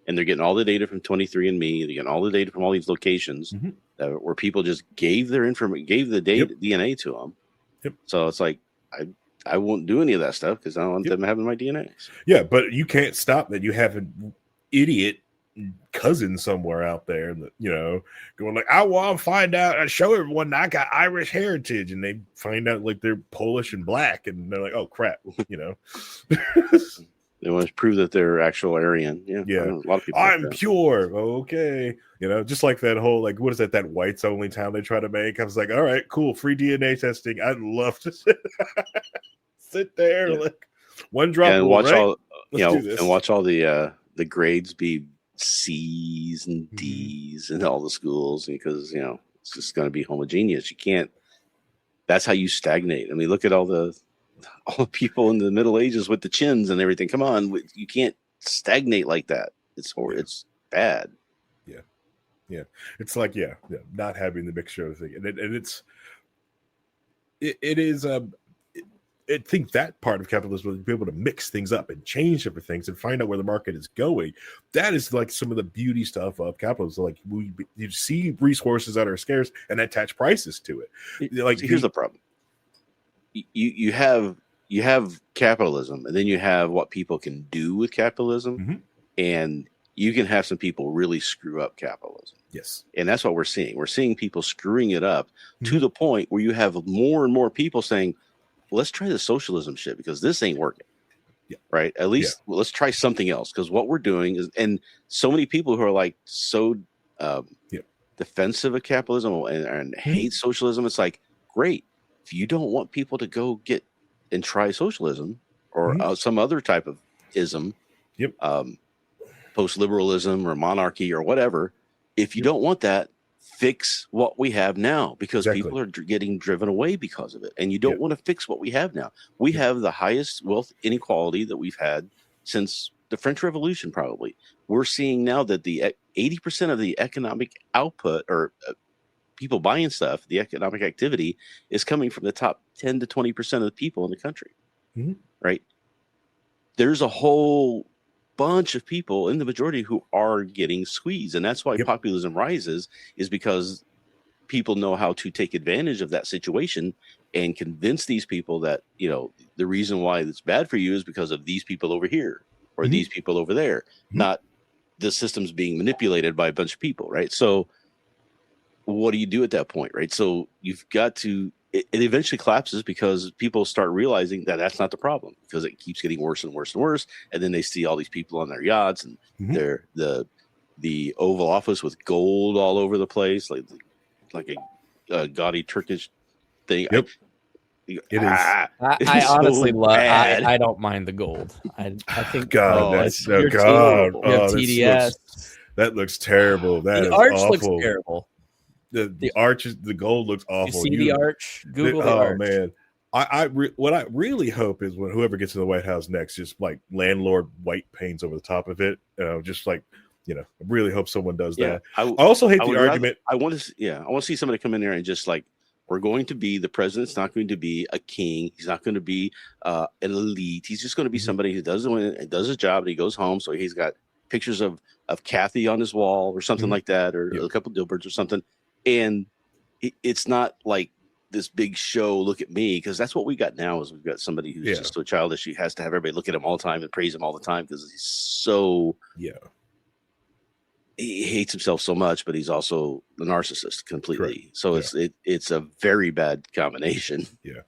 Speaker 2: And they're getting all the data from 23andMe. They're getting all the data from all these locations where people just gave their information, gave the data, DNA to them. So it's like, I won't do any of that stuff because I don't want them having my DNA.
Speaker 1: Yeah, but you can't stop that. You have an idiot cousin somewhere out there that, going I want to find out and show everyone that I got Irish heritage. And they find out they're Polish and black. And they're like, oh, crap,
Speaker 2: They want to prove that they're actual Aryan. Yeah.
Speaker 1: Yeah.
Speaker 2: A lot of people.
Speaker 1: I'm pure. Okay. Just like that whole, like, what is that whites only town they try to make? I was like, all right, cool. Free DNA testing. I'd love to sit there, like one drop
Speaker 2: and
Speaker 1: rule,
Speaker 2: watch
Speaker 1: right?
Speaker 2: all,
Speaker 1: Let's do this.
Speaker 2: and watch all the grades be C's and D's in all the schools because, it's just going to be homogeneous. You can't, that's how you stagnate. I mean, look at all the people in the Middle Ages with the chins and everything. Come on, you can't stagnate like that. It's horrible. It's bad.
Speaker 1: Yeah. It's like, not having the mixture of the thing. It is, I think that part of capitalism will be able to mix things up and change different things and find out where the market is going. That is like some of the beauty stuff of capitalism. Like you see resources that are scarce and attach prices to it. Like
Speaker 2: here's the problem. You have capitalism, and then you have what people can do with capitalism, and you can have some people really screw up capitalism.
Speaker 1: Yes.
Speaker 2: And that's what we're seeing. We're seeing people screwing it up to the point where you have more and more people saying, let's try the socialism shit because this ain't working. Yeah. Right. At least let's try something else. Because what we're doing is, and so many people who are like so defensive of capitalism and hate socialism. It's like, great. If you don't want people to go get and try socialism or some other type of ism, post-liberalism or monarchy or whatever, if you don't want that, fix what we have now because people are getting driven away because of it. And you don't want to fix what we have now. We have the highest wealth inequality that we've had since the French Revolution, probably. We're seeing now that the 80% of the economic output or people buying stuff, the economic activity is coming from the top 10 to 20% of the people in the country, right? There's a whole bunch of people in the majority who are getting squeezed. And that's why populism rises, is because people know how to take advantage of that situation and convince these people that, the reason why it's bad for you is because of these people over here or these people over there, not the system's being manipulated by a bunch of people, right? So what do you do at that point, right? So you've got to, it eventually collapses because people start realizing that that's not the problem because it keeps getting worse and worse and worse. And then they see all these people on their yachts and they're the Oval Office with gold all over the place, like a gaudy Turkish thing.
Speaker 1: Yep. It is.
Speaker 3: I honestly love. I don't mind the gold. I think.
Speaker 1: God, that's so God.
Speaker 3: You have TDS.
Speaker 1: That looks terrible. That
Speaker 3: the arch
Speaker 1: awful.
Speaker 3: Looks terrible.
Speaker 1: The arch is, the gold looks awful.
Speaker 3: You see the arch? Google the arch.
Speaker 1: Man, what I really hope is when whoever gets in the White House next, just like landlord white paints over the top of it. Just like, I really hope someone does that. I also hate the argument.
Speaker 2: I want to see somebody come in there and just like, we're going to be, the president's not going to be a king. He's not going to be an elite. He's just going to be somebody who does his job and he goes home. So he's got pictures of Kathy on his wall or something like that, or a couple of Dilberts or something. And it's not like this big show, look at me, because that's what we got now is we've got somebody who's just so childish. He has to have everybody look at him all the time and praise him all the time because he's so he hates himself so much, but he's also the narcissist completely. Correct. So it's a very bad combination. Yeah.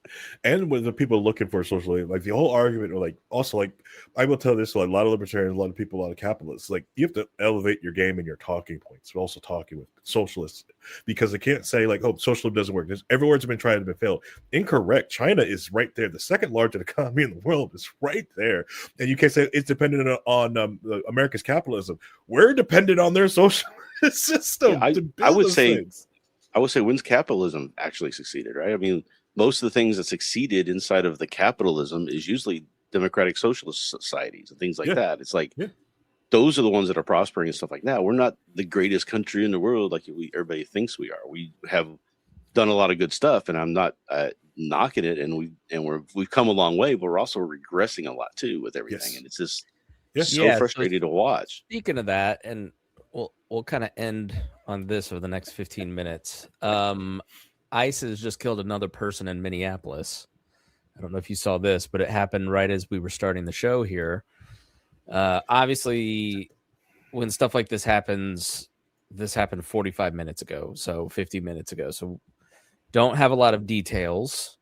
Speaker 1: And with the people looking for socialism, like the whole argument, or like also like I will tell this to a lot of libertarians, a lot of people, a lot of capitalists, like you have to elevate your game and your talking points. But also talking with socialists, because they can't say like, oh, socialism doesn't work. Every word's been tried and failed. Incorrect. China is right there. The second largest economy in the world is right there. And you can't say it's dependent on America's capitalism. We're dependent on their social system.
Speaker 2: Yeah, I would say when's capitalism actually succeeded, right? I mean, most of the things that succeeded inside of the capitalism is usually democratic socialist societies and things like that. It's like those are the ones that are prospering and stuff like that. We're not the greatest country in the world like everybody thinks we are. We have done a lot of good stuff, and I'm not knocking it. And we've come a long way, but we're also regressing a lot too with everything, and it's just so frustrating to watch.
Speaker 3: Speaking of that, and we'll kind of end on this over the next 15 minutes. ICE has just killed another person in Minneapolis. I don't know if you saw this, but it happened right as we were starting the show here. Obviously, when stuff like this happens, this happened 45 minutes ago, so 50 minutes ago. So don't have a lot of details.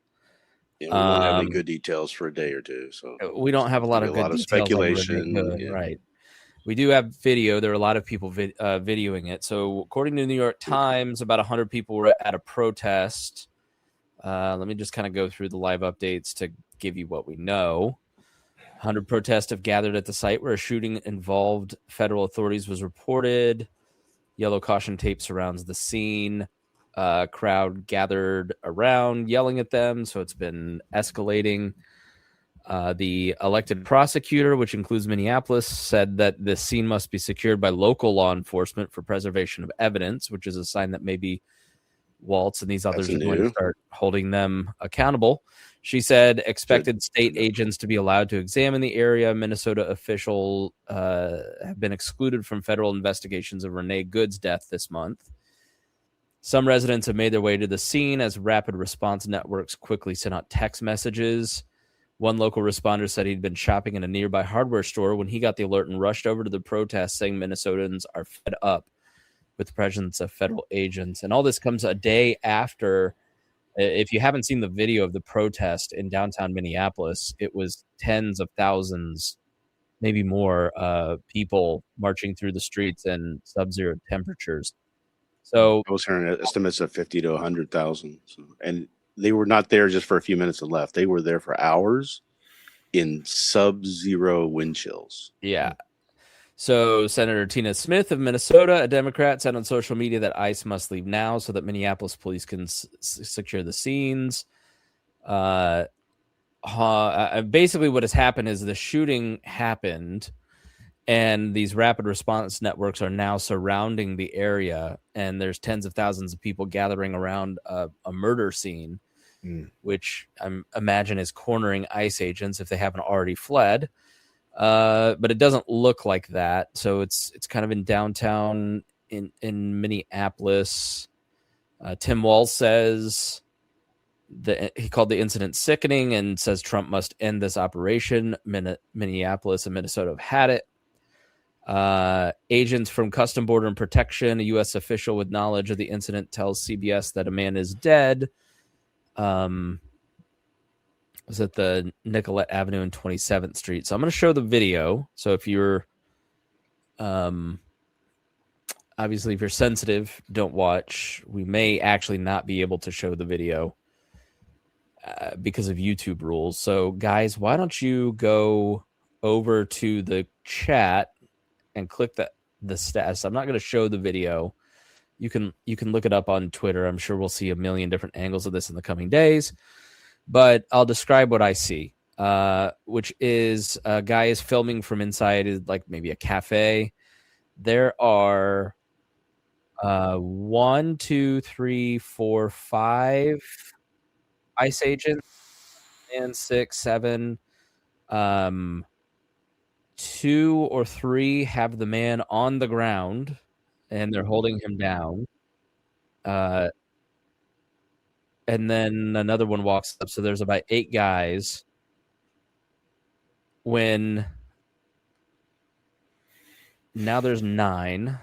Speaker 2: Yeah, we won't have any good details for a day or two. So
Speaker 3: we don't have a lot of good details.
Speaker 2: Speculation.
Speaker 3: Yeah. Right. We do have video. There are a lot of people videoing it. So according to the New York Times, about 100 people were at a protest. Let me just kind of go through the live updates to give you what we know. 100 protests have gathered at the site where a shooting involved federal authorities was reported. Yellow caution tape surrounds the scene. Crowd gathered around, yelling at them. So it's been escalating. The elected prosecutor, which includes Minneapolis, said that the scene must be secured by local law enforcement for preservation of evidence, which is a sign that maybe Waltz and these others are going to start holding them accountable. She said expected state agents to be allowed to examine the area. Minnesota officials have been excluded from federal investigations of Renee Good's death this month. Some residents have made their way to the scene as rapid response networks quickly sent out text messages. One local responder said he'd been shopping in a nearby hardware store when he got the alert and rushed over to the protest, saying Minnesotans are fed up with the presence of federal agents. And all this comes a day after. If you haven't seen the video of the protest in downtown Minneapolis, it was tens of thousands, maybe more, people marching through the streets in sub-zero temperatures. So
Speaker 2: I was hearing estimates of 50 to 100,000. And they were not there just for a few minutes and left. They were there for hours in sub-zero wind chills.
Speaker 3: Yeah. So Senator Tina Smith of Minnesota, a Democrat, said on social media that ICE must leave now so that Minneapolis police can secure the scenes. Basically what has happened is the shooting happened and these rapid response networks are now surrounding the area, and there's tens of thousands of people gathering around a murder scene, which I imagine is cornering ICE agents if they haven't already fled. But it doesn't look like that. So it's kind of in downtown in Minneapolis. Tim Wall says that he called the incident sickening and says Trump must end this operation. Minneapolis and Minnesota have had it. Agents from Custom Border and Protection, a U.S. official with knowledge of the incident, tells CBS that a man is dead. Was at the Nicollet Avenue and 27th Street. So I'm going to show the video. So if you're, obviously, if you're sensitive, don't watch. We may actually not be able to show the video because of YouTube rules. So guys, why don't you go over to the chat and click the stats. I'm not going to show the video. You can look it up on Twitter. I'm sure we'll see a million different angles of this in the coming days. But I'll describe what I see, which is a guy is filming from inside, like maybe a cafe. There are 1, 2, 3, 4, 5 ICE agents and 6, 7. 2 or 3 have the man on the ground, and they're holding him down. And then another one walks up. So there's about 8 guys. When now there's 9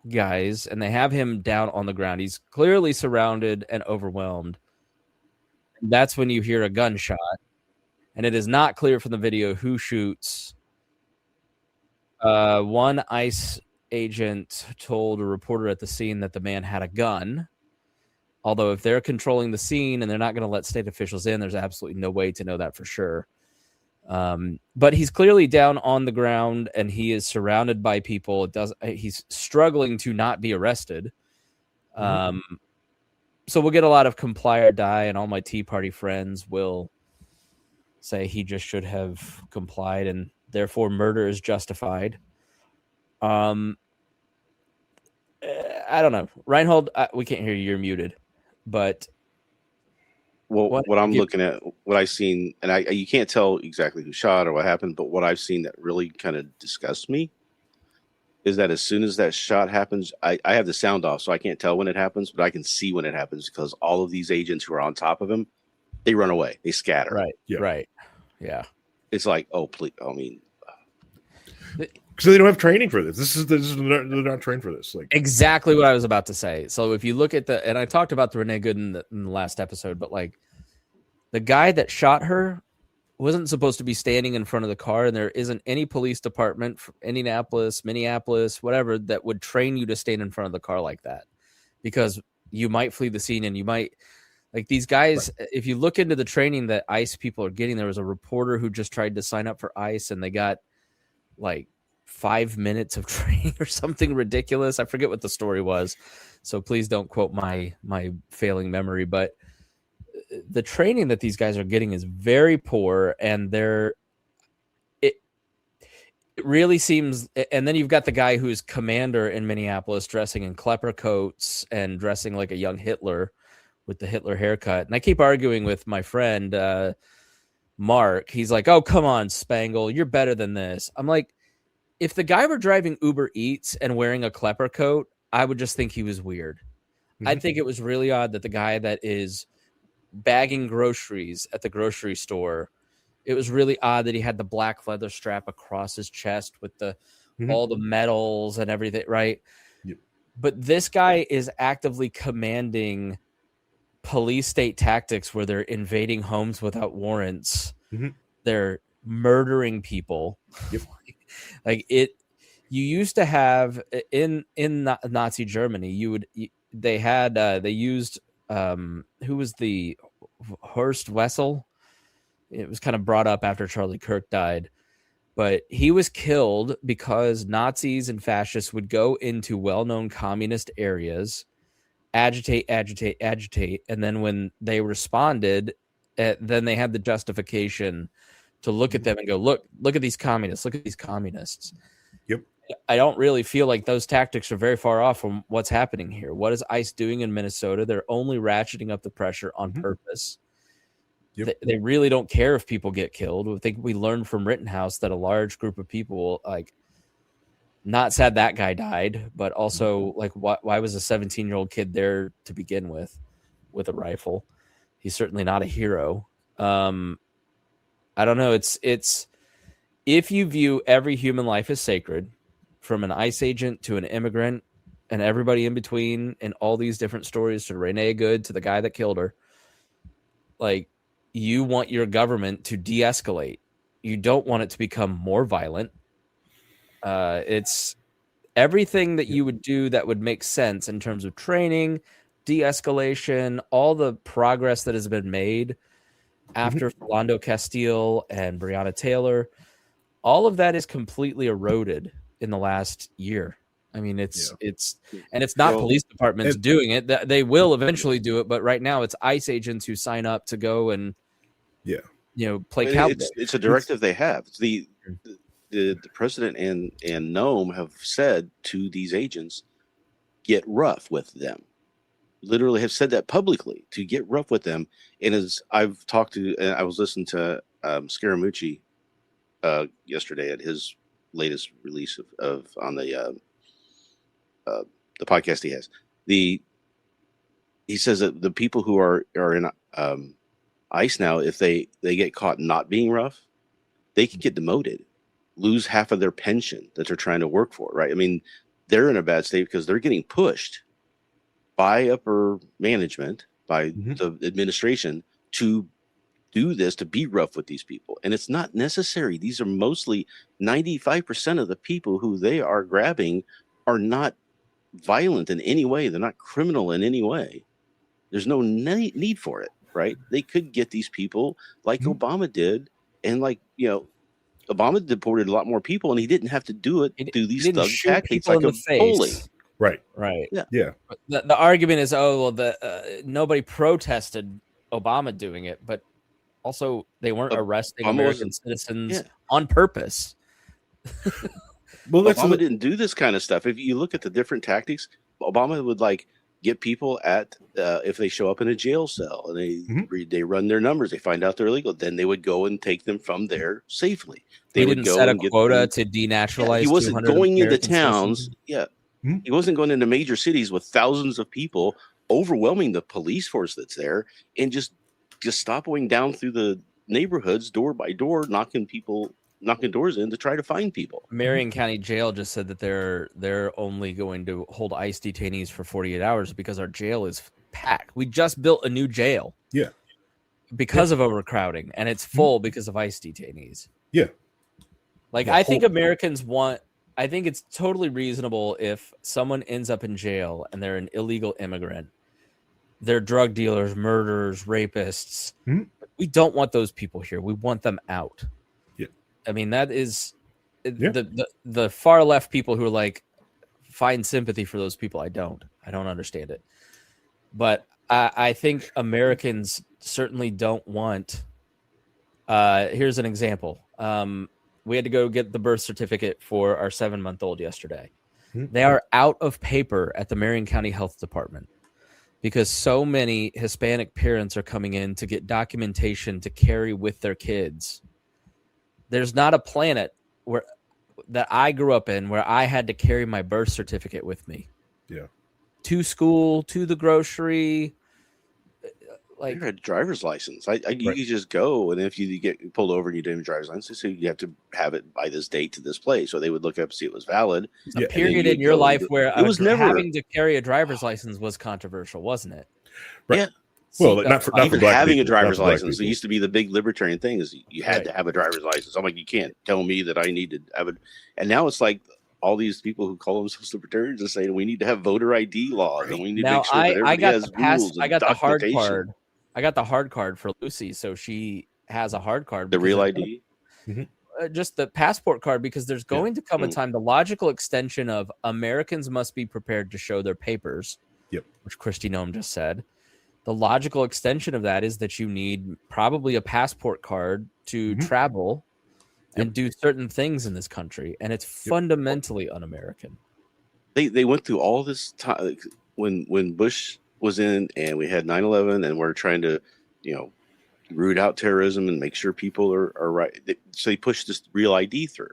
Speaker 3: guys, and they have him down on the ground. He's clearly surrounded and overwhelmed. That's when you hear a gunshot, and it is not clear from the video who shoots. One ICE agent told a reporter at the scene that the man had a gun. Although if they're controlling the scene and they're not going to let state officials in, there's absolutely no way to know that for sure. But he's clearly down on the ground and he is surrounded by people. He's struggling to not be arrested. So we'll get a lot of comply or die, and all my Tea Party friends will say he just should have complied and therefore murder is justified. I don't know. Rhinehold, we can't hear you. You're muted. But
Speaker 2: what I'm looking at, what I've seen, and you can't tell exactly who shot or what happened, but what I've seen that really kind of disgusts me is that as soon as that shot happens, I have the sound off, so I can't tell when it happens, but I can see when it happens because all of these agents who are on top of him, they run away. They scatter.
Speaker 3: Right. Yeah. Right. Yeah.
Speaker 2: It's like, oh, please. I mean,
Speaker 1: because they don't have training for this. They're not trained for this. Like
Speaker 3: exactly what I was about to say. So if you look at and I talked about the Renee Good in the last episode, but like The guy that shot her wasn't supposed to be standing in front of the car, and there isn't any police department from Indianapolis, Minneapolis, whatever, that would train you to stand in front of the car like that, because you might flee the scene and you might, like, these guys, right. If you look into the training that ICE people are getting, there was a reporter who just tried to sign up for ICE and they got like 5 minutes of training or something ridiculous. I forget what the story was, so please don't quote my failing memory, but the training that these guys are getting is very poor, and it really seems. And then you've got the guy who's commander in Minneapolis dressing in Klepper coats and dressing like a young Hitler with the Hitler haircut. And I keep arguing with my friend Mark. He's like, "Oh, come on, Spangle, you're better than this." I'm like, if the guy were driving Uber Eats and wearing a Klepper coat, I would just think he was weird. Mm-hmm. I'd think it was really odd that the guy that is bagging groceries at the grocery store, it was really odd that he had the black leather strap across his chest with the all the medals and everything, right? Yep. But this guy is actively commanding police state tactics where they're invading homes without warrants. Mm-hmm. They're murdering people. Yep. Like it, you used to have in Nazi Germany, they used who was the Horst Wessel? It was kind of brought up after Charlie Kirk died, but he was killed because Nazis and fascists would go into well-known communist areas, agitate, and then when they responded, then they had the justification to look at them and go, look at these communists, look at these communists.
Speaker 1: Yep.
Speaker 3: I don't really feel like those tactics are very far off from what's happening here. What is ICE doing in Minnesota? They're only ratcheting up the pressure on purpose. Yep. They really don't care if people get killed. I think we learned from Rittenhouse that a large group of people, like, not sad that guy died, but also like, why was a 17-year-old kid there to begin with a rifle? He's certainly not a hero. I don't know. It's if you view every human life as sacred, from an ICE agent to an immigrant and everybody in between, and all these different stories, to Renee Good, to the guy that killed her, like, you want your government to de-escalate. You don't want it to become more violent. It's everything that you would do that would make sense in terms of training, de-escalation, all the progress that has been made after Philando Castile and Breonna Taylor. All of that is completely eroded in the last year. I mean, it's not police departments doing it. They will eventually do it, but right now it's ICE agents who sign up to go and play cowboy.
Speaker 2: It's a directive they have. The president and Nome have said to these agents, get rough with them. Literally have said that publicly, to get rough with them. And as I've talked to, and I was listening to Scaramucci yesterday at his latest release of on the podcast he has. He says that the people who are in ICE now, if they get caught not being rough, they can get demoted, lose half of their pension that they're trying to work for, right? I mean, they're in a bad state because they're getting pushed by upper management, by the administration, to do this, to be rough with these people. And it's not necessary. These are mostly 95% of the people who they are grabbing are not violent in any way. They're not criminal in any way. There's no need for it, right? They could get these people like Obama did. And Obama deported a lot more people, and he didn't have to do it through these thug tactics like a bully.
Speaker 1: Right.
Speaker 3: Yeah. The argument is, nobody protested Obama doing it, but also they weren't arresting American citizens on purpose.
Speaker 2: Well, Obama didn't do this kind of stuff. If you look at the different tactics, Obama would get people at if they show up in a jail cell and they run their numbers, they find out they're illegal, then they would go and take them from there safely. They
Speaker 3: didn't set a quota to denaturalize.
Speaker 2: He wasn't going into towns. He wasn't going into major cities with thousands of people, overwhelming the police force that's there, and just stopping down through the neighborhoods door by door, knocking doors in to try to find people.
Speaker 3: Marion County Jail just said that they're only going to hold ICE detainees for 48 hours because our jail is packed. We just built a new jail.
Speaker 1: Yeah.
Speaker 3: because of overcrowding, and it's full because of ICE detainees.
Speaker 1: Yeah.
Speaker 3: Like, I think Americans I think it's totally reasonable if someone ends up in jail and they're an illegal immigrant. They're drug dealers, murderers, rapists. We don't want those people here. We want them out.
Speaker 1: Yeah.
Speaker 3: I mean, that is the far left people who are like, find sympathy for those people. I don't understand it. But I think Americans certainly don't want. Here's an example. We had to go get the birth certificate for our 7-month-old yesterday. They are out of paper at the Marion County Health Department because so many Hispanic parents are coming in to get documentation to carry with their kids. There's not a planet that I grew up in where I had to carry my birth certificate with me.
Speaker 1: Yeah.
Speaker 3: To school, to the grocery. Like,
Speaker 2: you had a driver's license. You could just go, and if you get pulled over and you didn't have a driver's license, so you have to have it by this date to this place. So they would look up and see it was valid.
Speaker 3: A period in your life where it was never having to carry a driver's license was controversial, wasn't it?
Speaker 2: Right. Yeah.
Speaker 1: Well, not for
Speaker 2: having a driver's license. It used to be the big libertarian thing is you had to have a driver's license. I'm like, you can't tell me that I need to have it. And now it's like all these people who call themselves libertarians are saying we need to have voter ID laws and we need to make sure that everybody has rules. I got the hard card.
Speaker 3: I got the hard card for Lucy, so she has a hard card.
Speaker 2: The real ID?
Speaker 3: Just the passport card, because there's going to come a time, the logical extension of Americans must be prepared to show their papers, which Christy Nome just said. The logical extension of that is that you need probably a passport card to travel and do certain things in this country, and it's fundamentally un-American.
Speaker 2: They went through all this time when Bush was in and we had 9/11 and we're trying to, root out terrorism and make sure people are right. So they pushed this real ID through,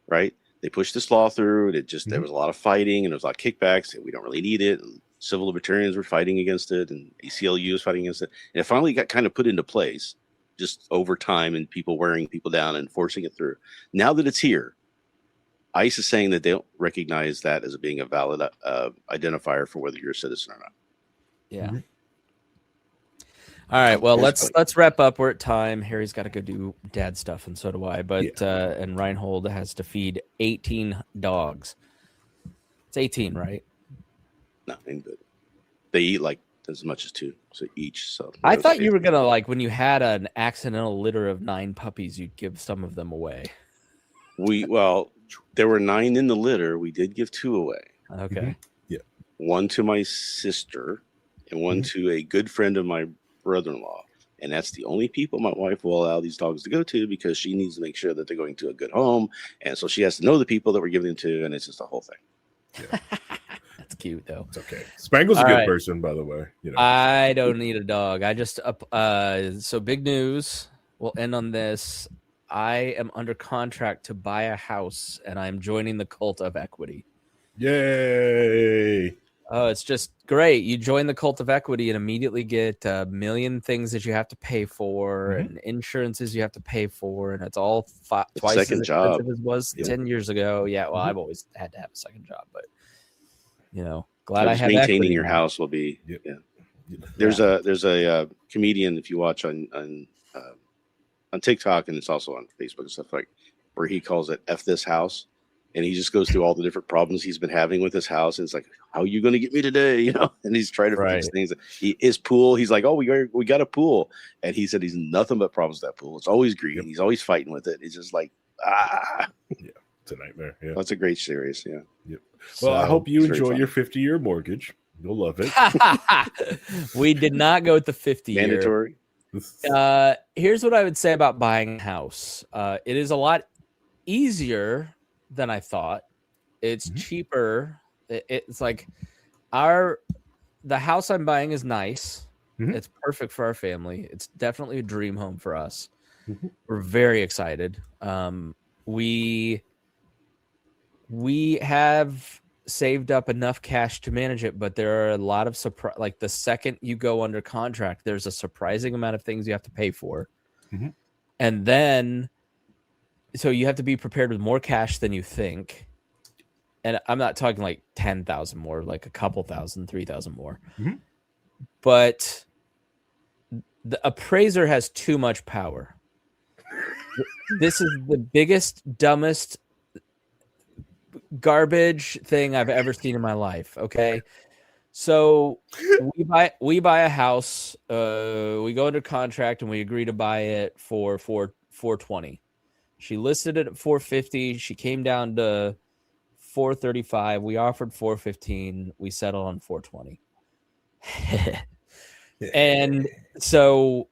Speaker 2: right? They pushed this law through. There was a lot of fighting and there was a lot of kickbacks and we don't really need it. And civil libertarians were fighting against it and ACLU was fighting against it. And it finally got kind of put into place just over time and people wearing people down and forcing it through. Now that it's here, ICE is saying that they don't recognize that as being a valid identifier for whether you're a citizen or not.
Speaker 3: Yeah. All right. Well, let's wrap up. We're at time. Harry's got to go do dad stuff, and so do I. But and Rhinehold has to feed 18 dogs. It's 18, right?
Speaker 2: No, ain't good. They eat like as much as 2, so each. So
Speaker 3: I thought you were gonna when you had an accidental litter of 9 puppies, you'd give some of them away.
Speaker 2: There were 9 in the litter. We did give 2 away.
Speaker 3: Okay.
Speaker 1: Yeah.
Speaker 2: 1 to my sister. And 1 to a good friend of my brother-in-law. And that's the only people my wife will allow these dogs to go to because she needs to make sure that they're going to a good home. And so she has to know the people that we're giving them to. And it's just a whole thing.
Speaker 3: Yeah. That's cute, though.
Speaker 1: It's okay. Spangle's a good person, by the way.
Speaker 3: I don't need a dog. I just, so big news. We'll end on this. I am under contract to buy a house and I'm joining the cult of equity.
Speaker 1: Yay.
Speaker 3: Oh, it's just great. You join the cult of equity and immediately get a million things that you have to pay for and insurances you have to pay for. And it's all twice as expensive as it was 10 years ago. Yeah, well, I've always had to have a second job, but, glad I have
Speaker 2: maintaining your house will be. There's a comedian, if you watch on TikTok, and it's also on Facebook and stuff where he calls it F This House. And he just goes through all the different problems he's been having with his house. And it's like, how are you going to get me today? And he's trying to fix things. His pool, he's like, oh, we got a pool. And he said he's nothing but problems with that pool. It's always green. He's always fighting with it. It's just like, Yeah,
Speaker 1: it's a nightmare. Yeah.
Speaker 2: That's a great series. Yeah.
Speaker 1: Yep. Well, I hope you enjoy your 50-year mortgage. You'll love it.
Speaker 3: We did not go with the 50-year.
Speaker 2: Mandatory.
Speaker 3: Here's what I would say about buying a house. It is a lot easier than I thought. It's cheaper. It's like the house I'm buying is nice. It's perfect for our family. It's definitely a dream home for us. We're very excited. We have saved up enough cash to manage it, but there are a lot of like the second you go under contract, there's a surprising amount of things you have to pay for. And then so you have to be prepared with more cash than you think. And I'm not talking like 10,000 more, like a couple thousand, 3,000 more. But The appraiser has too much power. This is the biggest, dumbest garbage thing I've ever seen in my life. Okay. So we buy a house, we go under contract and we agree to buy it for $420. She listed it at $450. She came down to $435. We offered $415. We settled on $420. And so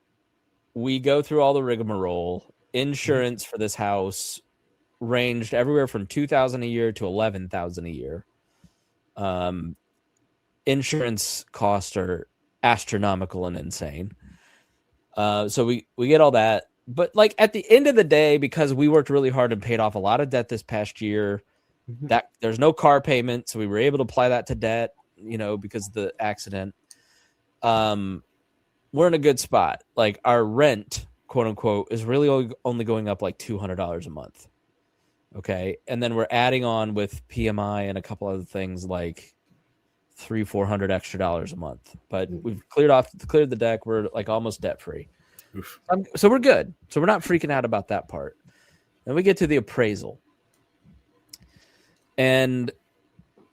Speaker 3: we go through all the rigmarole. Insurance for this house ranged everywhere from $2,000 a year to $11,000 a year. Insurance costs are astronomical and insane. So we get all that. But like at the end of the day, because we worked really hard and paid off a lot of debt this past year, that there's no car payment, so we were able to apply that to debt, because of the accident. We're in a good spot. Like our rent, quote unquote, is really only going up like $200 a month. Okay. And then we're adding on with PMI and a couple other things like $300-400 extra dollars a month. But we've cleared the deck. We're like almost debt free. So we're good. So we're not freaking out about that part. Then we get to the appraisal. And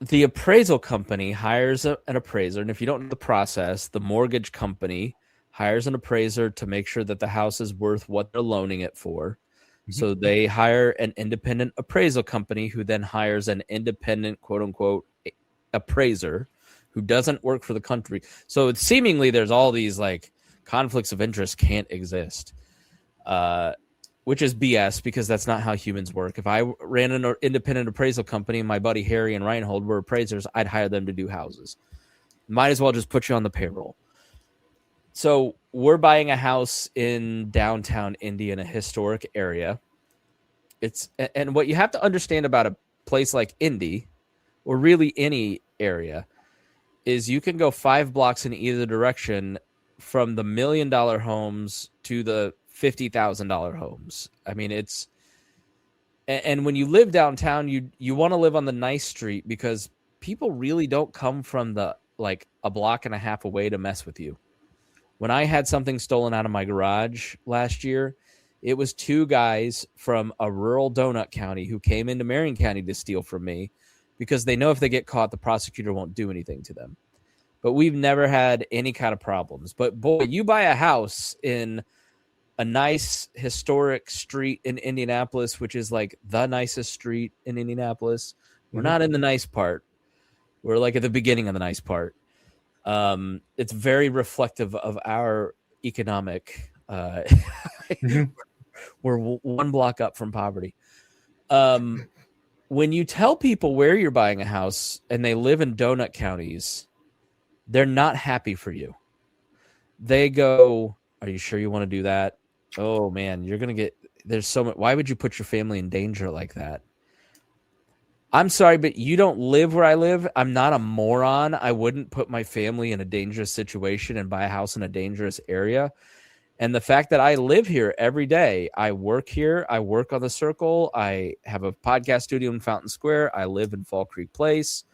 Speaker 3: the appraisal company hires an appraiser. And if you don't know the process, the mortgage company hires an appraiser to make sure that the house is worth what they're loaning it for. So they hire an independent appraisal company who then hires an independent, quote unquote, appraiser who doesn't work for the country. So seemingly there's all these like conflicts of interest can't exist, which is BS because that's not how humans work. If I ran an independent appraisal company and my buddy Harry and Rhinehold were appraisers, I'd hire them to do houses. Might as well just put you on the payroll. So we're buying a house in downtown Indy in a historic area. And what you have to understand about a place like Indy, or really any area, is you can go 5 blocks in either direction from the $1 million homes to the $50,000 homes. I mean, and when you live downtown, you want to live on the nice street because people really don't come from the like a block and a half away to mess with you. When I had something stolen out of my garage last year, it was 2 guys from a rural donut county who came into Marion County to steal from me because they know if they get caught, the prosecutor won't do anything to them. But we've never had any kind of problems. But boy, you buy a house in a nice historic street in Indianapolis, which is like the nicest street in Indianapolis. We're not in the nice part. We're like at the beginning of the nice part. It's very reflective of our economic. We're 1 block up from poverty. When you tell people where you're buying a house and they live in donut counties, they're not happy for you. They go, "Are you sure you want to do that? Oh man, you're gonna get. There's so much. Why would you put your family in danger like that?" I'm sorry, but you don't live where I live. I'm not a moron. I wouldn't put my family in a dangerous situation and buy a house in a dangerous area. And the fact that I live here every day, I work here, I work on the Circle, I have a podcast studio in Fountain Square, I live in Fall Creek Place,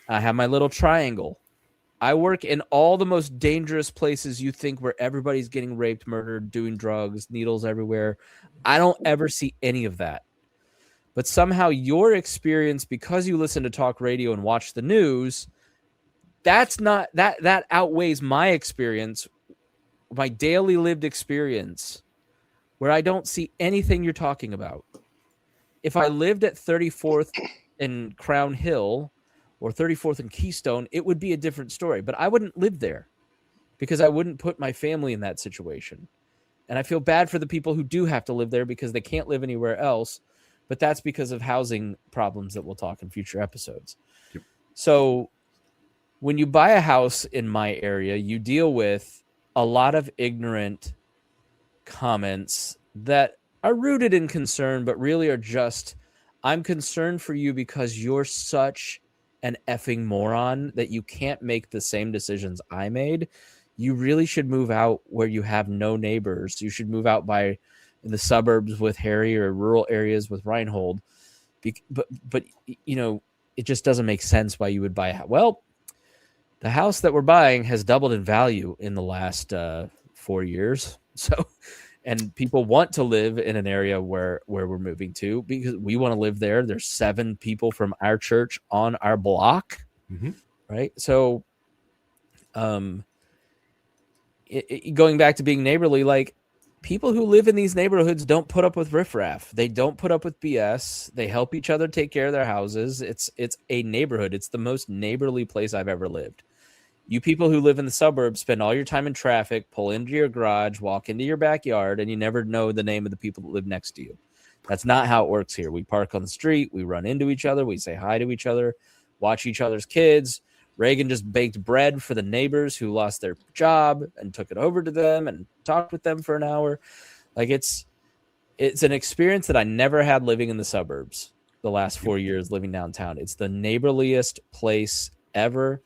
Speaker 3: I have my little triangle. I work in all the most dangerous places you think where everybody's getting raped, murdered, doing drugs, needles everywhere. I don't ever see any of that. But somehow your experience, because you listen to talk radio and watch the news, that outweighs my experience, my daily lived experience, where I don't see anything you're talking about. If I lived at 34th and Crown Hill or 34th and Keystone, it would be a different story. But I wouldn't live there because I wouldn't put my family in that situation. And I feel bad for the people who do have to live there because they can't live anywhere else. But that's because of housing problems that we'll talk in future episodes. Yep. So when you buy a house in my area, you deal with a lot of ignorant comments that are rooted in concern, but really are just, I'm concerned for you because you're such an effing moron that you can't make the same decisions I made. You really should move out where you have no neighbors. You should move out in the suburbs with Harry or rural areas with Rhinehold. But you know, it just doesn't make sense why you would buy a house. Well, the house that we're buying has doubled in value in the last 4 years. So, and people want to live in an area where we're moving to because we want to live there. There's 7 people from our church on our block, right? So, going back to being neighborly, like people who live in these neighborhoods don't put up with riffraff. They don't put up with BS. They help each other take care of their houses. It's a neighborhood. It's the most neighborly place I've ever lived. You people who live in the suburbs spend all your time in traffic, pull into your garage, walk into your backyard, and you never know the name of the people that live next to you. That's not how it works here. We park on the street. We run into each other. We say hi to each other, watch each other's kids. Reagan just baked bread for the neighbors who lost their job and took it over to them and talked with them for an hour. Like it's an experience that I never had living in the suburbs the last 4 years living downtown. It's the neighborliest place ever.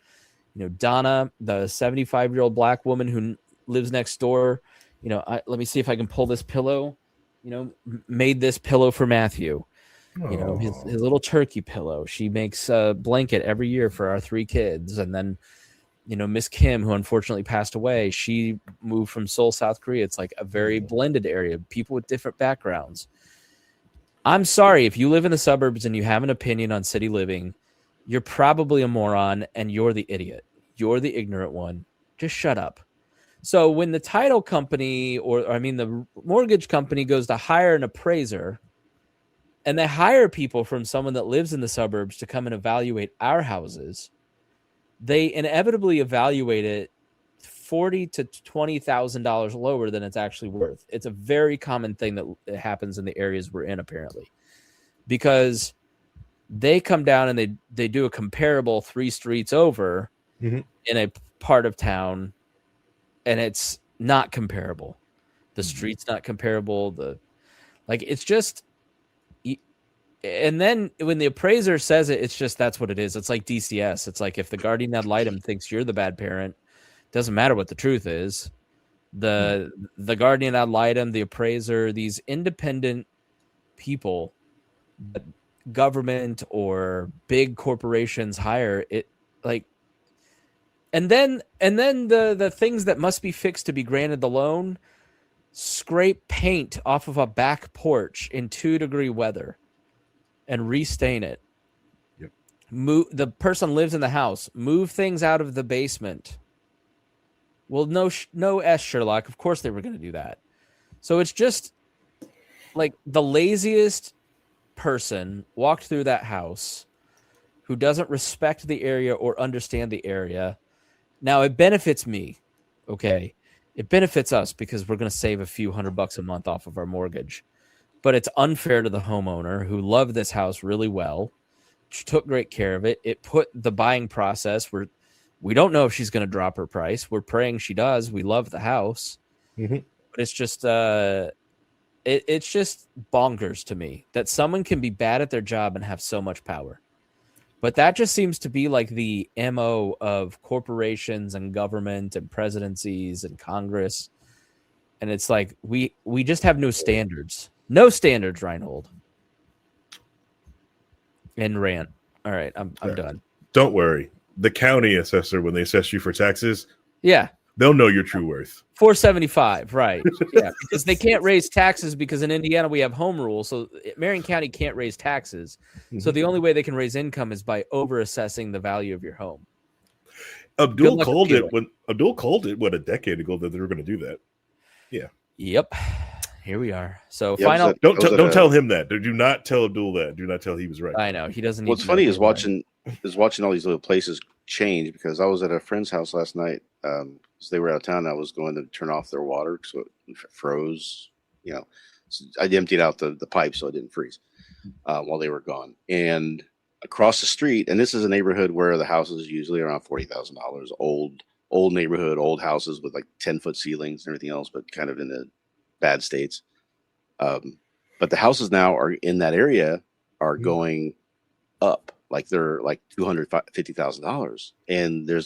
Speaker 3: You know, Donna, the 75-year-old black woman who lives next door, you know, let me see if I can pull this pillow, you know, made this pillow for Matthew. You know, his little turkey pillow. She makes a blanket every year for our 3 kids. And then, you know, Miss Kim, who unfortunately passed away, she moved from Seoul, South Korea. It's like a very blended area, people with different backgrounds. I'm sorry, if you live in the suburbs and you have an opinion on city living, you're probably a moron and you're the idiot. You're the ignorant one. Just shut up. So when the title company the mortgage company goes to hire an appraiser, and they hire people from someone that lives in the suburbs to come and evaluate our houses, they inevitably evaluate it $40,000 to $20,000 lower than it's actually worth. It's a very common thing that happens in the areas we're in, apparently, because they come down and they do a comparable 3 streets over in a part of town, and it's not comparable. The street's not comparable. It's just. And then when the appraiser says it, it's just that's what it is. It's like DCS. It's like if the guardian ad litem thinks you're the bad parent, doesn't matter what the truth is. The guardian ad litem, the appraiser, these independent people that government or big corporations hire, it like, and then the things that must be fixed to be granted the loan, scrape paint off of a back porch in 2-degree weather and restain it.
Speaker 1: Yep.
Speaker 3: The person lives in the house, move things out of the basement. Well, no, Sherlock. Of course they were going to do that. So it's just like the laziest person walked through that house who doesn't respect the area or understand the area. Now it benefits me. Okay. It benefits us because we're going to save a few $100 a month off of our mortgage. But it's unfair to the homeowner who loved this house really well, took great care of it. It put the buying process where we don't know if she's going to drop her price. We're praying she does. We love the house. But it's just it's just bonkers to me that someone can be bad at their job and have so much power. But that just seems to be like the MO of corporations and government and presidencies and Congress. And it's like we just have no standards. No standards, Rhinehold. And rant. All right, I'm done.
Speaker 1: Don't worry. The county assessor, when they assess you for taxes,
Speaker 3: yeah,
Speaker 1: they'll know your true worth.
Speaker 3: $475, right? Yeah, because they can't raise taxes because in Indiana we have home rule, so Marion County can't raise taxes. So the only way they can raise income is by over-assessing the value of your home.
Speaker 1: Abdul called it a decade ago that they were going to do that. Yeah.
Speaker 3: Yep. Here we are. So
Speaker 1: don't tell him that. Do not tell Abdul that. Do not tell he was right.
Speaker 3: I know he doesn't.
Speaker 2: What's funny is watching all these little places change, because I was at a friend's house last night. So they were out of town. I was going to turn off their water so it froze. You know, so I emptied out the pipe so it didn't freeze while they were gone. And across the street, and this is a neighborhood where the house is usually around $40,000. Old neighborhood, old houses with like 10-foot ceilings and everything else, but kind of in the bad states. But the houses now are in that area are going up, like they're like $250,000. And there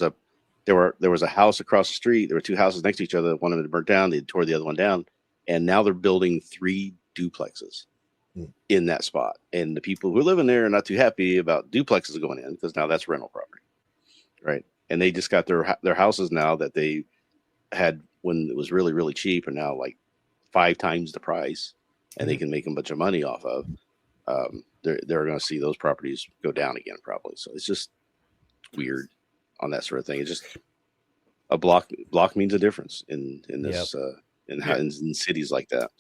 Speaker 2: was a house across the street. There were 2 houses next to each other. One of them had burnt down. They tore the other one down, and now they're building 3 duplexes in that spot. And the people who are living there are not too happy about duplexes going in, because now that's rental property, right? And they just got their houses now that they had when it was really, really cheap, and now like 5 times the price, and they can make a bunch of money off of. They're going to see those properties go down again probably. So it's just weird on that sort of thing. It's just a block means a difference in this in cities like that.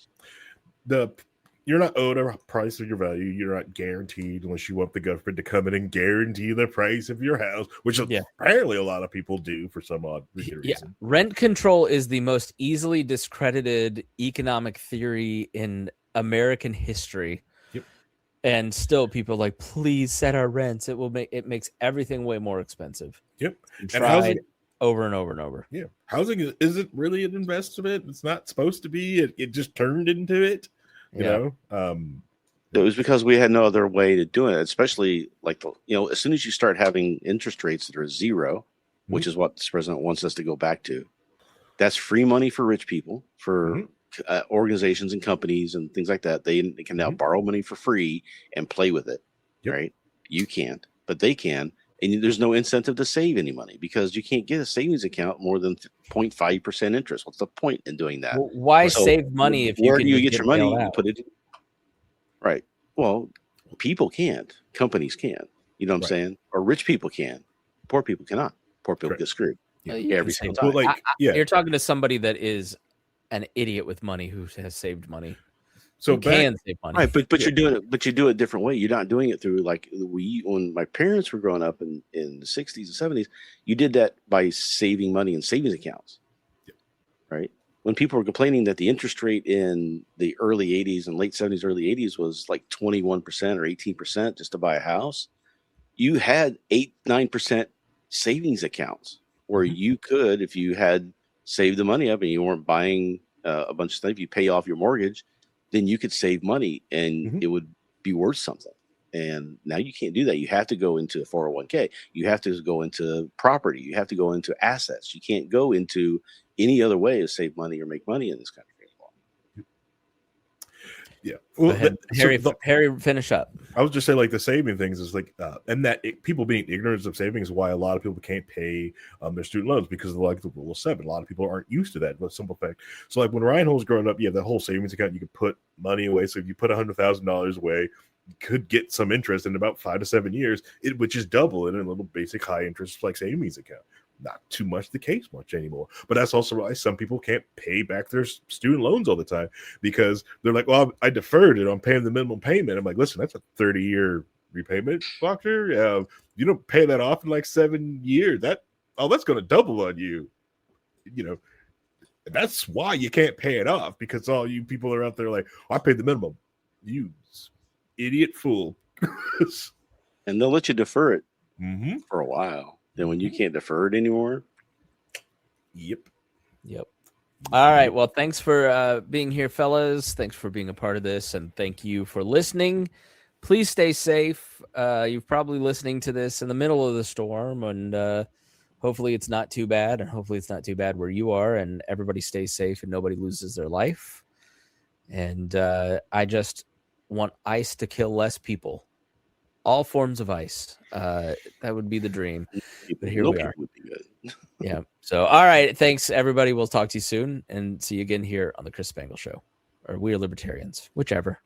Speaker 1: You're not owed a price of your value. You're not guaranteed unless you want the government to come in and guarantee the price of your house, which apparently a lot of people do for some odd reason.
Speaker 3: Rent control is the most easily discredited economic theory in American history.
Speaker 1: Yep.
Speaker 3: And still people are like, please set our rents. It makes everything way more expensive.
Speaker 1: Yep.
Speaker 3: And housing over and over and over.
Speaker 1: Yeah. Housing isn't really an investment. It's not supposed to be. It just turned into it. You know,
Speaker 2: it was because we had no other way to do it, especially like, as soon as you start having interest rates that are zero, which is what this president wants us to go back to, that's free money for rich people, for organizations and companies and things like that. They can now borrow money for free and play with it, right? You can't, but they can. And there's no incentive to save any money because you can't get a savings account more than 0.5% interest. What's the point in doing that?
Speaker 3: Well, why save money if you
Speaker 2: where
Speaker 3: can
Speaker 2: do you get your money?
Speaker 3: You
Speaker 2: can put it in. Right. Well, people can't. Companies can. You know what I'm saying? Or rich people can. Poor people cannot. Poor people get screwed every single time.
Speaker 1: Well,
Speaker 3: you're talking to somebody that is an idiot with money who has saved money.
Speaker 1: So
Speaker 3: can save money,
Speaker 2: right? But you're doing it. But you do it a different way. You're not doing it through like when my parents were growing up in the 60s and 70s. You did that by saving money in savings accounts, right? When people were complaining that the interest rate in the early 80s and late 70s, early 80s was like 21% or 18% just to buy a house, you had 8-9% savings accounts where you could, if you had saved the money up and you weren't buying a bunch of stuff, you pay off your mortgage, then you could save money and it would be worth something. And now you can't do that. You have to go into a 401k. You have to go into property. You have to go into assets. You can't go into any other way to save money or make money in this country anymore.
Speaker 1: Yeah. Well,
Speaker 3: Harry, finish up.
Speaker 1: I was just saying, like, the saving things is like, and that people being ignorant of saving is why a lot of people can't pay their student loans because of like the rule of 7. A lot of people aren't used to that. But simple fact. So, like when Rhinehold was growing up, you have that whole savings account. You could put money away. So if you put $100,000 away, you could get some interest in about 5 to 7 years, which is double in a little basic high interest like savings account. Not too much the case much anymore. But that's also why some people can't pay back their student loans all the time because they're like, well, I deferred it. I'm paying the minimum payment. I'm like, listen, that's a 30-year repayment, doctor. You don't pay that off in like 7 years. That's going to double on you. You know, that's why you can't pay it off because all you people are out there like, I paid the minimum. You idiot fool.
Speaker 2: And they'll let you defer it for a while. Then when you can't defer it anymore.
Speaker 1: Yep.
Speaker 3: All right. Well, thanks for being here, fellas. Thanks for being a part of this. And thank you for listening. Please stay safe. You're probably listening to this in the middle of the storm. And hopefully it's not too bad. And hopefully it's not too bad where you are. And everybody stays safe and nobody loses their life. And I just want ICE to kill less people. All forms of ICE. That would be the dream. But here we are.
Speaker 2: Would be good.
Speaker 3: Yeah. So, all right. Thanks, everybody. We'll talk to you soon and see you again here on the Chris Spangle Show. Or We Are Libertarians, whichever.